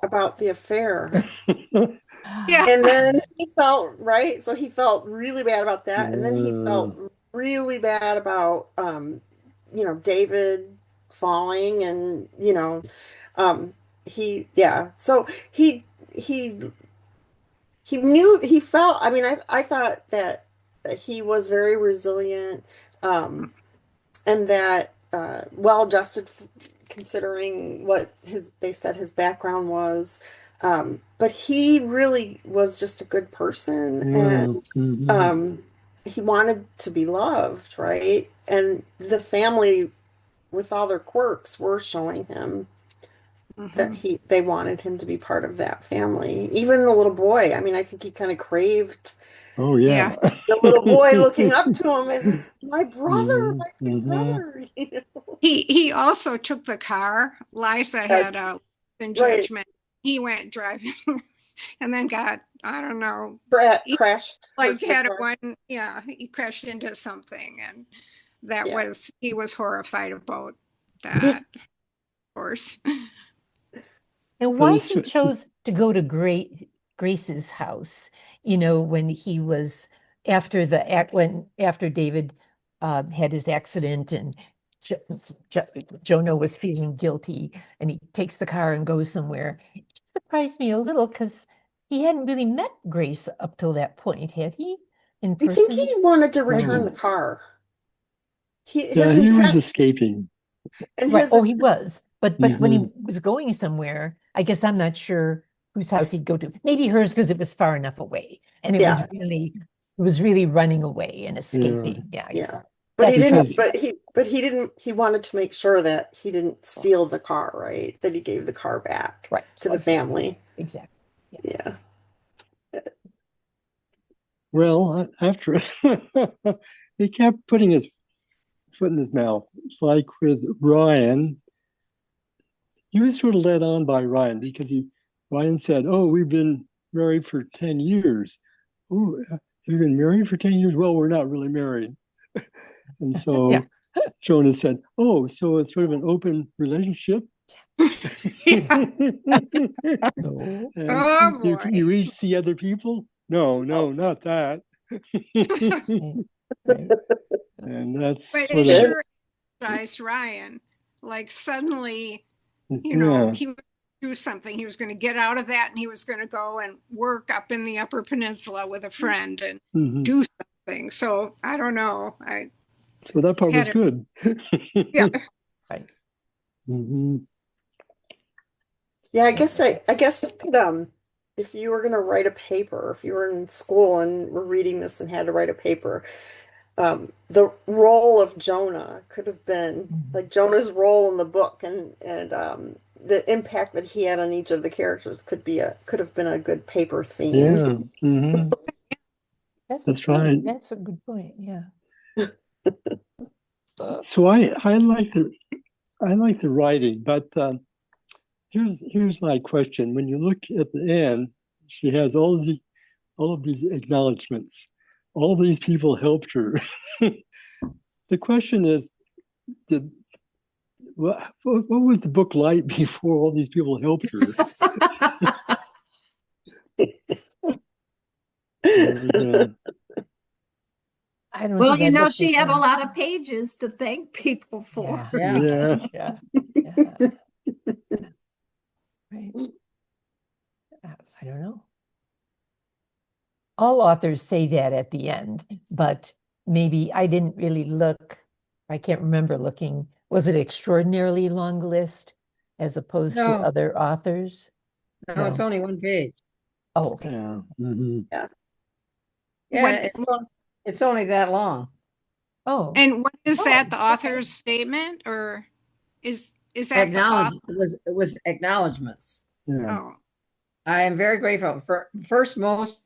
[SPEAKER 6] about the affair.
[SPEAKER 7] Yeah.
[SPEAKER 6] And then he felt, right? So he felt really bad about that. And then he
[SPEAKER 3] Yeah.
[SPEAKER 6] felt really bad about, David falling and, yeah. So he, he knew, he felt, I mean, I thought that he was very resilient, and that, well adjusted considering what they said his background was. But he really was just a good person, and
[SPEAKER 3] Yeah. Mhm.
[SPEAKER 6] um, he wanted to be loved, right? And the family, with all their quirks, were showing him that
[SPEAKER 7] Mhm.
[SPEAKER 6] they wanted him to be part of that family. Even the little boy, I mean, I think he kind of craved
[SPEAKER 3] Oh
[SPEAKER 7] Yeah.
[SPEAKER 3] yeah.
[SPEAKER 6] the little boy looking up to him as my brother,
[SPEAKER 3] Mhm.
[SPEAKER 6] my big
[SPEAKER 3] Mhm.
[SPEAKER 6] brother.
[SPEAKER 7] He also took the car. Liza had
[SPEAKER 6] Yes,
[SPEAKER 7] a in
[SPEAKER 6] right.
[SPEAKER 7] judgment. He went driving and then got, I don't know, he
[SPEAKER 6] Crashed
[SPEAKER 7] like
[SPEAKER 6] the
[SPEAKER 7] had a
[SPEAKER 6] car.
[SPEAKER 7] one, yeah, he crashed into something and
[SPEAKER 6] Yeah.
[SPEAKER 7] he was horrified about that, of course.
[SPEAKER 2] And
[SPEAKER 3] But
[SPEAKER 2] why
[SPEAKER 3] it's
[SPEAKER 2] he chose to go to Grace's house, when he was after David had his accident and jo jo Jonah was feeling guilty and he takes the car and goes somewhere. It just surprised me a little because he hadn't really met Grace up till that point, had he? In
[SPEAKER 6] I think he
[SPEAKER 2] person?
[SPEAKER 6] wanted to
[SPEAKER 2] Or
[SPEAKER 6] return the
[SPEAKER 3] oh
[SPEAKER 6] car.
[SPEAKER 3] yeah,
[SPEAKER 6] His
[SPEAKER 3] he was
[SPEAKER 6] intent
[SPEAKER 3] escaping.
[SPEAKER 6] and
[SPEAKER 2] right.
[SPEAKER 6] his
[SPEAKER 2] Oh, he was. But when he
[SPEAKER 3] Hmm.
[SPEAKER 2] was going somewhere, I guess I'm not sure whose house he'd go to. Maybe hers because it was far enough away. And
[SPEAKER 6] yeah,
[SPEAKER 2] it was really running away and
[SPEAKER 3] Yeah,
[SPEAKER 2] escaping. Yeah, yeah.
[SPEAKER 6] yeah. But he
[SPEAKER 2] That's
[SPEAKER 6] didn't,
[SPEAKER 3] because
[SPEAKER 2] probably
[SPEAKER 6] but he didn't, he wanted to make sure that he didn't steal the car, right? That he gave the car back
[SPEAKER 2] right.
[SPEAKER 6] to the
[SPEAKER 2] Exactly.
[SPEAKER 6] family.
[SPEAKER 2] Exactly. Yeah.
[SPEAKER 6] Yeah.
[SPEAKER 3] well, after he kept putting his foot in his mouth, like with Ryan, he was sort of led on by Ryan because Ryan said, "Oh, we've been married for 10 years." Oh, have you been married for 10 years? Well, we're not really married, and
[SPEAKER 2] Yeah.
[SPEAKER 3] so Jonah said, "Oh, so it's sort of an open relationship."
[SPEAKER 7] Yeah.
[SPEAKER 2] No.
[SPEAKER 3] And
[SPEAKER 7] Oh
[SPEAKER 3] you
[SPEAKER 7] boy.
[SPEAKER 3] each see other people? No, no, not that.
[SPEAKER 2] Right. Right.
[SPEAKER 3] And that's
[SPEAKER 7] But it
[SPEAKER 3] sort of,
[SPEAKER 6] Good.
[SPEAKER 7] sure energized Ryan. Like suddenly,
[SPEAKER 3] yeah.
[SPEAKER 7] he would do something. He was going to get out of that and he was going to go and work up in the Upper Peninsula with a friend and
[SPEAKER 3] Mhm.
[SPEAKER 7] do something. So I don't know. I
[SPEAKER 3] So that part was
[SPEAKER 7] had it.
[SPEAKER 3] good.
[SPEAKER 7] Yeah.
[SPEAKER 2] Right.
[SPEAKER 3] Mhm.
[SPEAKER 6] Yeah, I guess you could, if you were gonna write a paper, if you were in school and were reading this and had to write a paper, the role of Jonah could have been
[SPEAKER 2] Mhm.
[SPEAKER 6] like Jonah's role in the book, and the impact that he had on each of the characters could have been a good paper theme.
[SPEAKER 3] Yeah. Hmm.
[SPEAKER 2] That's
[SPEAKER 3] That's
[SPEAKER 2] true.
[SPEAKER 3] right.
[SPEAKER 2] That's a good point. Yeah.
[SPEAKER 3] So I like the writing, but here's my question. When you look at the end, she has all of these acknowledgments. All these people helped her. The question is, did what was the book like before all these people helped her? And
[SPEAKER 2] I don't
[SPEAKER 1] Well,
[SPEAKER 2] think I'd looked
[SPEAKER 1] she
[SPEAKER 2] at
[SPEAKER 1] had a
[SPEAKER 2] them.
[SPEAKER 1] lot of pages to thank people for.
[SPEAKER 2] Yeah.
[SPEAKER 8] Yeah.
[SPEAKER 3] yeah,
[SPEAKER 2] Yeah. Yeah. Right. I don't know. All authors say that at the end, but maybe I didn't really look. I can't remember looking. Was it extraordinarily long list as opposed to
[SPEAKER 8] No,
[SPEAKER 2] other authors?
[SPEAKER 8] no, it's
[SPEAKER 2] No.
[SPEAKER 8] only one page.
[SPEAKER 2] Oh, okay.
[SPEAKER 3] yeah. Hmm.
[SPEAKER 6] Yeah.
[SPEAKER 8] Yeah,
[SPEAKER 7] What
[SPEAKER 8] it's only that long.
[SPEAKER 2] Oh,
[SPEAKER 7] and what is
[SPEAKER 2] oh,
[SPEAKER 7] that? The
[SPEAKER 2] okay.
[SPEAKER 7] author's statement, or is that the
[SPEAKER 8] Acknowledge
[SPEAKER 7] author?
[SPEAKER 8] it was acknowledgments.
[SPEAKER 3] Yeah.
[SPEAKER 7] Oh,
[SPEAKER 8] I am very grateful for first most.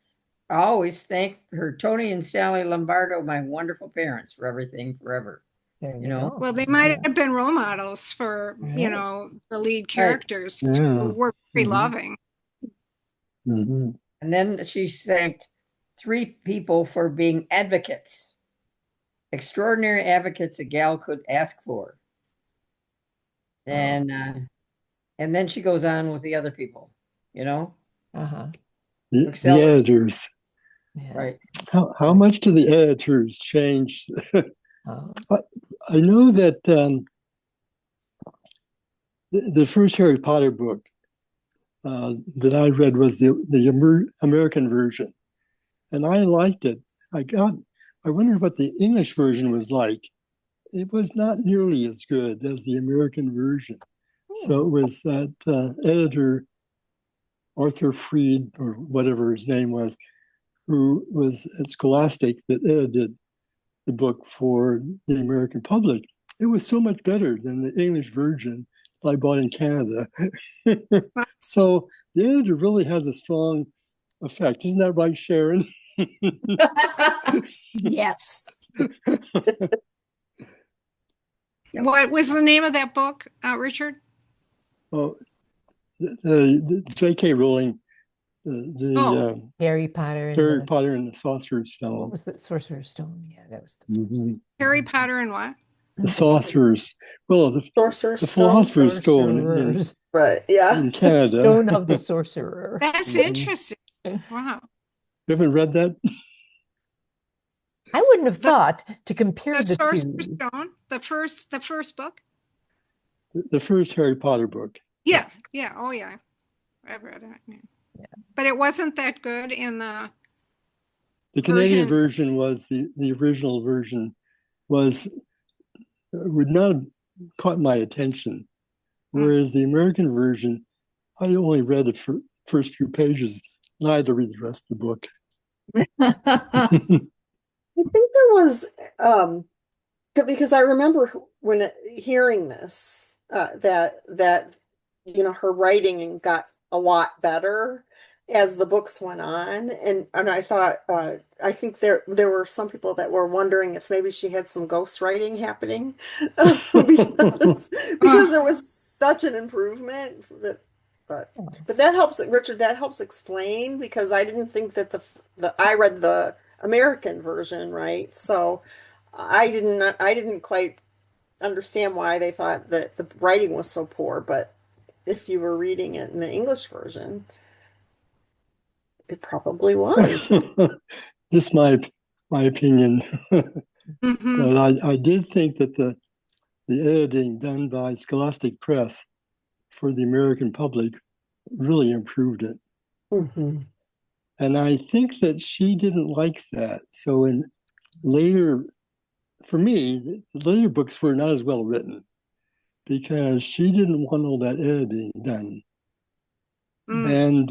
[SPEAKER 8] I always thank her Tony and Sally Lombardo, my wonderful parents, for everything forever.
[SPEAKER 2] There
[SPEAKER 8] you
[SPEAKER 2] you
[SPEAKER 8] know.
[SPEAKER 2] go.
[SPEAKER 7] Well, they
[SPEAKER 2] Yeah.
[SPEAKER 7] might have been role models for,
[SPEAKER 2] Right.
[SPEAKER 7] the lead characters
[SPEAKER 3] Yeah.
[SPEAKER 7] who were very
[SPEAKER 3] Mhm.
[SPEAKER 7] loving.
[SPEAKER 3] Mhm.
[SPEAKER 8] And then she thanked 3 people for being advocates, extraordinary advocates a gal could ask for. And then she goes on with the other people, you know,
[SPEAKER 2] Uh-huh.
[SPEAKER 3] The
[SPEAKER 8] Excellers.
[SPEAKER 3] editors.
[SPEAKER 2] Yeah.
[SPEAKER 8] Right.
[SPEAKER 3] How much do the editors change?
[SPEAKER 2] Oh.
[SPEAKER 3] I know that the first Harry Potter book that I read was the American version, and I liked it. I wondered what the English version was like. It was not nearly as good as the American version. So it was that editor, Arthur Freed, or whatever his name was, who was at Scholastic, that edited the book for the American public. It was so much better than the English version I bought in Canada. So the editor really has a strong effect. Isn't that right, Sharon?
[SPEAKER 1] Yes.
[SPEAKER 7] What was the name of that book, Richard?
[SPEAKER 3] Oh, J.K. Rowling,
[SPEAKER 2] Harry Potter and
[SPEAKER 3] Harry
[SPEAKER 2] the,
[SPEAKER 3] Potter and the Sorcerer's
[SPEAKER 2] what
[SPEAKER 3] Stone.
[SPEAKER 2] was the Sorcerer's Stone? Yeah, that was the
[SPEAKER 3] Mhm.
[SPEAKER 7] Harry Potter and what?
[SPEAKER 3] The Sorcerer's, well, the
[SPEAKER 6] Sorcerer's Stone.
[SPEAKER 3] Philosopher's Stone
[SPEAKER 2] Sorcerers.
[SPEAKER 6] Right. Yeah.
[SPEAKER 3] in Canada.
[SPEAKER 2] Stone of the Sorcerer.
[SPEAKER 7] That's
[SPEAKER 3] Mhm.
[SPEAKER 7] interesting. Wow.
[SPEAKER 3] You haven't read that?
[SPEAKER 2] I wouldn't have
[SPEAKER 7] The-
[SPEAKER 2] thought to compare
[SPEAKER 7] The
[SPEAKER 2] the
[SPEAKER 7] Sorcerer's
[SPEAKER 2] two.
[SPEAKER 7] Stone, the first book?
[SPEAKER 3] The first Harry Potter book.
[SPEAKER 7] Yeah. Yeah. Oh, yeah. I've read it. Yeah. But it wasn't that good in the
[SPEAKER 3] The Canadian
[SPEAKER 7] version.
[SPEAKER 3] version was the original version would not have caught my attention. Whereas the American version, I only read the first few pages and I had to read the rest of the book.
[SPEAKER 6] I think there was because I remember when hearing this that her writing got a lot better as the books went on, and I thought I think there were some people that were wondering if maybe she had some ghost writing happening because there was such an improvement that. But that helps, Richard. That helps explain because I didn't think that I read the American version, right? So I didn't quite understand why they thought that the writing was so poor. But if you were reading it in the English version, it probably was.
[SPEAKER 3] Just my opinion.
[SPEAKER 7] Mhm.
[SPEAKER 3] But I did think that the editing done by Scholastic Press for the American public really improved it.
[SPEAKER 6] Mhm.
[SPEAKER 3] And I think that she didn't like that. So for me, the later books were not as well written because she didn't want all that editing done.
[SPEAKER 7] Mm.
[SPEAKER 3] And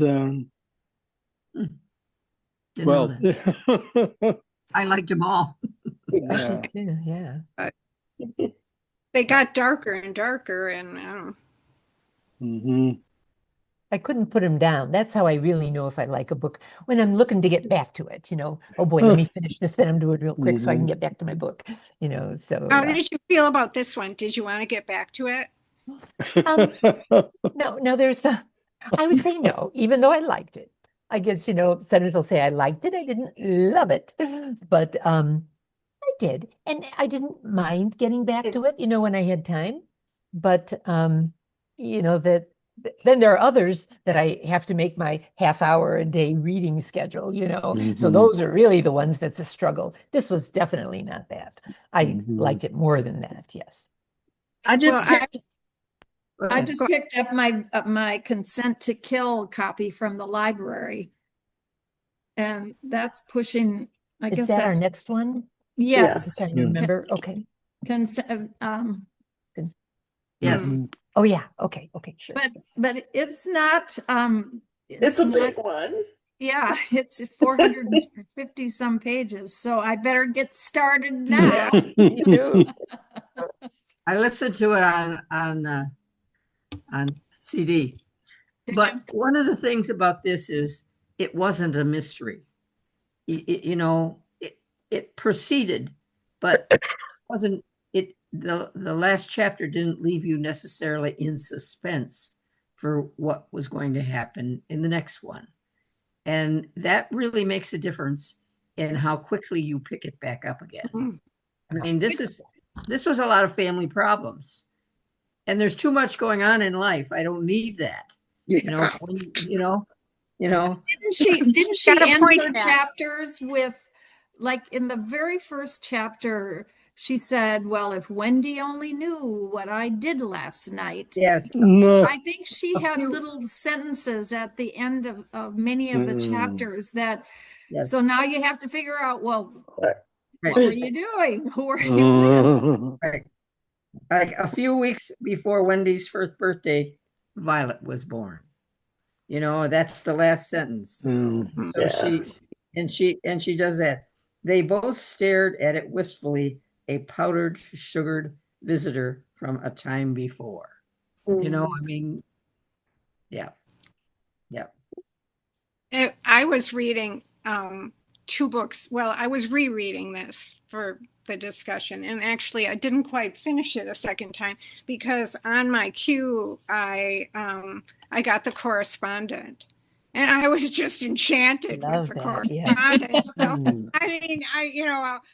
[SPEAKER 8] Didn't know that.
[SPEAKER 3] well,
[SPEAKER 8] I liked them all.
[SPEAKER 3] yeah.
[SPEAKER 2] Too, yeah.
[SPEAKER 7] They got darker and darker, and I don't know.
[SPEAKER 3] Hmm.
[SPEAKER 2] I couldn't put them down. That's how I really know if I like a book when I'm looking to get back to it. Oh boy, let me finish this, then I'm doing it real quick so I can get back to my book. So
[SPEAKER 7] How did you feel about this one? Did you want to get back to it?
[SPEAKER 2] no, I would say no, even though I liked it. I guess, sometimes I'll say I liked it. I didn't love it, but I did. And I didn't mind getting back to it, when I had time. But, that then there are others that I have to make my half-hour a day reading schedule, So those are really the ones that's a struggle. This was definitely not that. I liked it more than that, yes.
[SPEAKER 1] I just
[SPEAKER 7] Well,
[SPEAKER 1] picked up my Consent to Kill copy from the library. And that's pushing, I
[SPEAKER 2] Is
[SPEAKER 1] guess
[SPEAKER 2] that our
[SPEAKER 1] that's,
[SPEAKER 2] next one?
[SPEAKER 1] yes.
[SPEAKER 2] Can you remember? Okay.
[SPEAKER 1] Consent,
[SPEAKER 8] Yes.
[SPEAKER 2] Oh yeah. Okay. Sure.
[SPEAKER 1] but it's not,
[SPEAKER 6] It's a
[SPEAKER 1] not,
[SPEAKER 6] big one.
[SPEAKER 1] yeah, it's 450 some pages. So I better get started now.
[SPEAKER 2] Me too.
[SPEAKER 8] I listened to it on CD.
[SPEAKER 1] Did
[SPEAKER 8] But
[SPEAKER 1] you?
[SPEAKER 8] one of the things about this is it wasn't a mystery. It proceeded, but wasn't the last chapter didn't leave you necessarily in suspense for what was going to happen in the next one. And that really makes a difference in how quickly you pick it back up again.
[SPEAKER 7] Mhm.
[SPEAKER 8] I mean, this was a lot of family problems. And there's too much going on in life. I don't need that.
[SPEAKER 4] Yeah.
[SPEAKER 8] You know,
[SPEAKER 1] Didn't
[SPEAKER 7] Got
[SPEAKER 1] she
[SPEAKER 7] a
[SPEAKER 1] end
[SPEAKER 7] point
[SPEAKER 1] her
[SPEAKER 7] there.
[SPEAKER 1] chapters with, like, in the very first chapter, she said, well, if Wendy only knew what I did last night.
[SPEAKER 8] yes.
[SPEAKER 3] No.
[SPEAKER 1] I think she had little sentences at the end of many of the chapters that,
[SPEAKER 8] Yes.
[SPEAKER 1] so now you have to figure out, well,
[SPEAKER 8] Right.
[SPEAKER 1] what were you doing? Who were you with?
[SPEAKER 8] Right. Like a few weeks before Wendy's first birthday, Violet was born. You know, that's the last sentence.
[SPEAKER 3] Mm.
[SPEAKER 8] So she does that. They both stared at it wistfully, a powdered, sugared visitor from a time before. You know, I mean, yeah.
[SPEAKER 7] I was reading two books. Well, I was rereading this for the discussion, and actually, I didn't quite finish it a second time because on my queue, I got The Correspondent, and I was just enchanted with
[SPEAKER 2] Love
[SPEAKER 7] The
[SPEAKER 2] that, yeah.
[SPEAKER 7] Correspondent. So,
[SPEAKER 3] Mm.
[SPEAKER 7] I mean,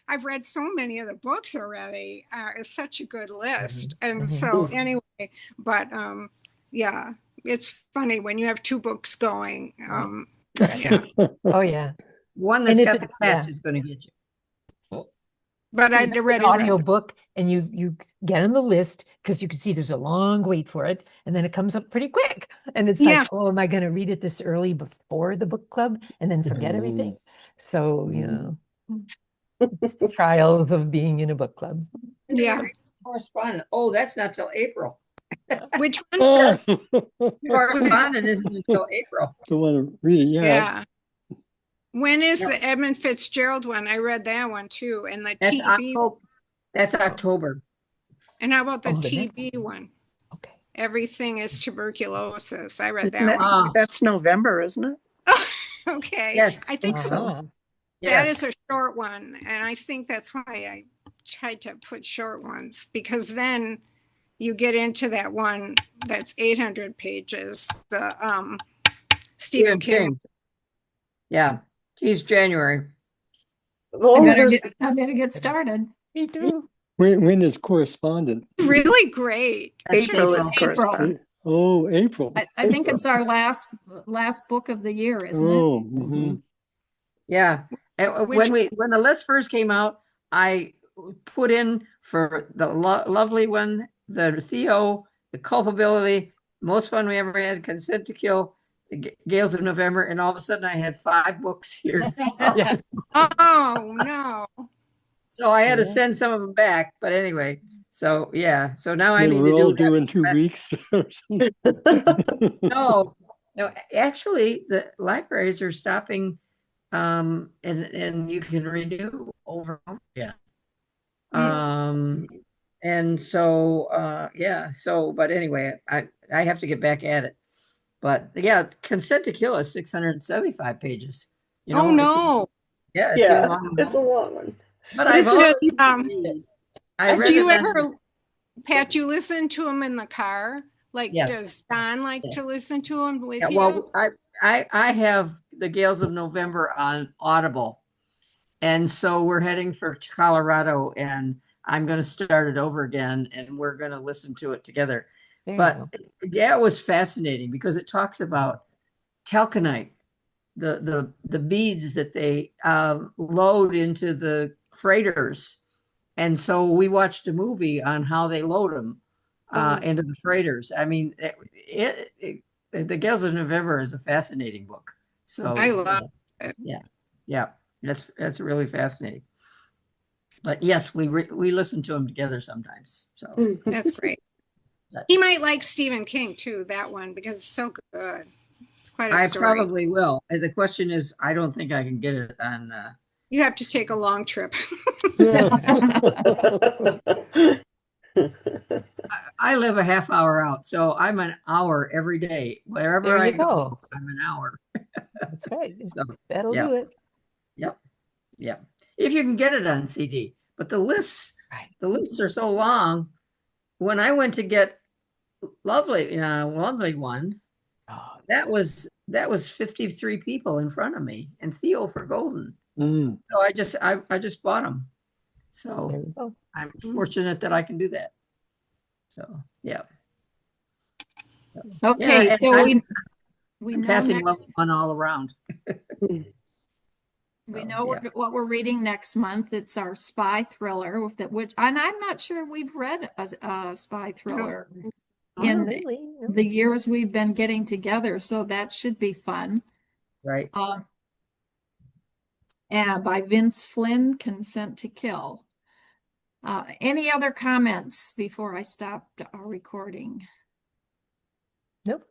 [SPEAKER 7] I've read so many of the books already. It's such a good list, and
[SPEAKER 2] Mhm.
[SPEAKER 7] so anyway, but yeah, it's funny when you have two books going. Yeah,
[SPEAKER 2] Oh, yeah.
[SPEAKER 8] One
[SPEAKER 2] And
[SPEAKER 8] that's
[SPEAKER 2] if
[SPEAKER 8] got the
[SPEAKER 2] it's,
[SPEAKER 8] catch
[SPEAKER 2] yeah.
[SPEAKER 8] is going to get you.
[SPEAKER 7] but
[SPEAKER 2] If
[SPEAKER 7] I'd
[SPEAKER 2] it's an
[SPEAKER 7] already read
[SPEAKER 2] audio
[SPEAKER 7] the
[SPEAKER 2] book and you get on the list because you can see there's a long wait for it, and then it comes up pretty quick. And it's
[SPEAKER 7] Yeah.
[SPEAKER 2] like, oh, am I going to read it this early before the book club and then forget everything? So, trials of being in a book club.
[SPEAKER 7] Yeah.
[SPEAKER 8] Correspondent. Oh, that's not till April.
[SPEAKER 7] Which one?
[SPEAKER 3] Don't
[SPEAKER 8] Correspondent isn't until April.
[SPEAKER 3] want to read it yet.
[SPEAKER 7] Yeah. When is
[SPEAKER 8] Yeah.
[SPEAKER 7] the Edmund Fitzgerald one? I read that one too. And the
[SPEAKER 8] That's
[SPEAKER 7] TV.
[SPEAKER 8] October. That's October.
[SPEAKER 7] And how about the
[SPEAKER 2] Oh, the
[SPEAKER 7] TV
[SPEAKER 2] next.
[SPEAKER 7] one?
[SPEAKER 2] Okay.
[SPEAKER 7] Everything is tuberculosis. I read
[SPEAKER 4] Isn't
[SPEAKER 7] that one.
[SPEAKER 8] Ah,
[SPEAKER 4] that's November, isn't it?
[SPEAKER 7] Okay.
[SPEAKER 8] yes.
[SPEAKER 7] I think so.
[SPEAKER 2] Uh-huh.
[SPEAKER 7] That
[SPEAKER 8] Yes.
[SPEAKER 7] is a short one. And I think that's why I tried to put short ones because then you get into that one that's 800 pages. The Stephen King.
[SPEAKER 8] Yeah. Geez, January.
[SPEAKER 6] Oh, there's
[SPEAKER 1] I better get started.
[SPEAKER 2] Me too.
[SPEAKER 3] When is correspondent?
[SPEAKER 7] Really great.
[SPEAKER 8] That's
[SPEAKER 4] April is
[SPEAKER 8] April.
[SPEAKER 4] correspondent.
[SPEAKER 3] Oh, April.
[SPEAKER 1] I think it's our last book of the year, isn't it?
[SPEAKER 3] Oh, mhm.
[SPEAKER 8] Yeah. And
[SPEAKER 7] Which-
[SPEAKER 8] when the list first came out, I put in for the lovely one, the Theo, the culpability, most fun we ever had, consent to kill, the Gales of November, and all of a sudden I had 5 books here.
[SPEAKER 2] Yeah.
[SPEAKER 7] Oh no.
[SPEAKER 8] So I had to
[SPEAKER 2] Yeah.
[SPEAKER 8] send some of them back. But anyway, so yeah. So now I
[SPEAKER 3] They
[SPEAKER 8] need
[SPEAKER 3] were
[SPEAKER 8] to
[SPEAKER 3] all
[SPEAKER 8] do
[SPEAKER 3] due in 2
[SPEAKER 8] less-
[SPEAKER 3] weeks. or something.
[SPEAKER 8] No, actually the libraries are stopping and you can renew over and over again. And so yeah, but anyway, I have to get back at it. But yeah, consent to kill is 675 pages. You know,
[SPEAKER 7] Oh no.
[SPEAKER 8] it's
[SPEAKER 6] yeah,
[SPEAKER 8] a long
[SPEAKER 6] it's a
[SPEAKER 8] book.
[SPEAKER 6] long one.
[SPEAKER 8] But
[SPEAKER 6] But
[SPEAKER 8] I've
[SPEAKER 6] isn't it,
[SPEAKER 8] already I read
[SPEAKER 7] Do you
[SPEAKER 8] it on-
[SPEAKER 7] ever, Pat, you listen to them in the car? Like,
[SPEAKER 8] Yes.
[SPEAKER 7] does Don like
[SPEAKER 8] Yes.
[SPEAKER 7] to listen to them with
[SPEAKER 8] Yeah,
[SPEAKER 7] you?
[SPEAKER 8] well, I have the Gales of November on Audible, and so we're heading for Colorado, and I'm going to start it over again, and we're going to listen to it together.
[SPEAKER 2] There you
[SPEAKER 8] But
[SPEAKER 2] go.
[SPEAKER 8] yeah, it was fascinating because it talks about talconite, the beads that they load into the freighters, and so we watched a movie on how they load them into the freighters. I mean, the Gales of November is a fascinating book. So
[SPEAKER 7] I love it.
[SPEAKER 8] yeah, that's really fascinating. But yes, we listen to them together sometimes. So
[SPEAKER 7] That's great. He might like Stephen King too, that one, because it's so good. It's quite a
[SPEAKER 8] I
[SPEAKER 7] story.
[SPEAKER 8] probably will. And the question is, I don't think I can get it on.
[SPEAKER 7] You have to take a long trip.
[SPEAKER 8] I live a half hour out, so I'm an hour every day. Wherever
[SPEAKER 2] There
[SPEAKER 8] I
[SPEAKER 2] you go.
[SPEAKER 8] I'm an hour.
[SPEAKER 2] That's right.
[SPEAKER 8] So,
[SPEAKER 2] That'll
[SPEAKER 8] yeah.
[SPEAKER 2] do it.
[SPEAKER 8] Yep. If you can get it on CD. But the lists
[SPEAKER 2] Right.
[SPEAKER 8] The lists are so long. When I went to get Lovely One,
[SPEAKER 2] Oh,
[SPEAKER 8] that was 53 people in front of me, and Theo for Golden.
[SPEAKER 3] Mm.
[SPEAKER 8] So I just bought them. So
[SPEAKER 2] there you go.
[SPEAKER 8] I'm fortunate that I can do that. So yeah.
[SPEAKER 1] Okay,
[SPEAKER 8] And
[SPEAKER 1] so we
[SPEAKER 8] I'm
[SPEAKER 1] know
[SPEAKER 8] passing love
[SPEAKER 1] next,
[SPEAKER 8] on all around.
[SPEAKER 1] we
[SPEAKER 8] So,
[SPEAKER 1] know
[SPEAKER 8] yeah.
[SPEAKER 1] what we're reading next month. It's our spy thriller with which, and I'm not sure we've read a spy thriller
[SPEAKER 2] Oh,
[SPEAKER 1] in
[SPEAKER 2] really? No.
[SPEAKER 1] the years we've been getting together, so that should be fun.
[SPEAKER 8] Right.
[SPEAKER 1] And by Vince Flynn, Consent to Kill. Any other comments before I stopped our recording?
[SPEAKER 2] Nope.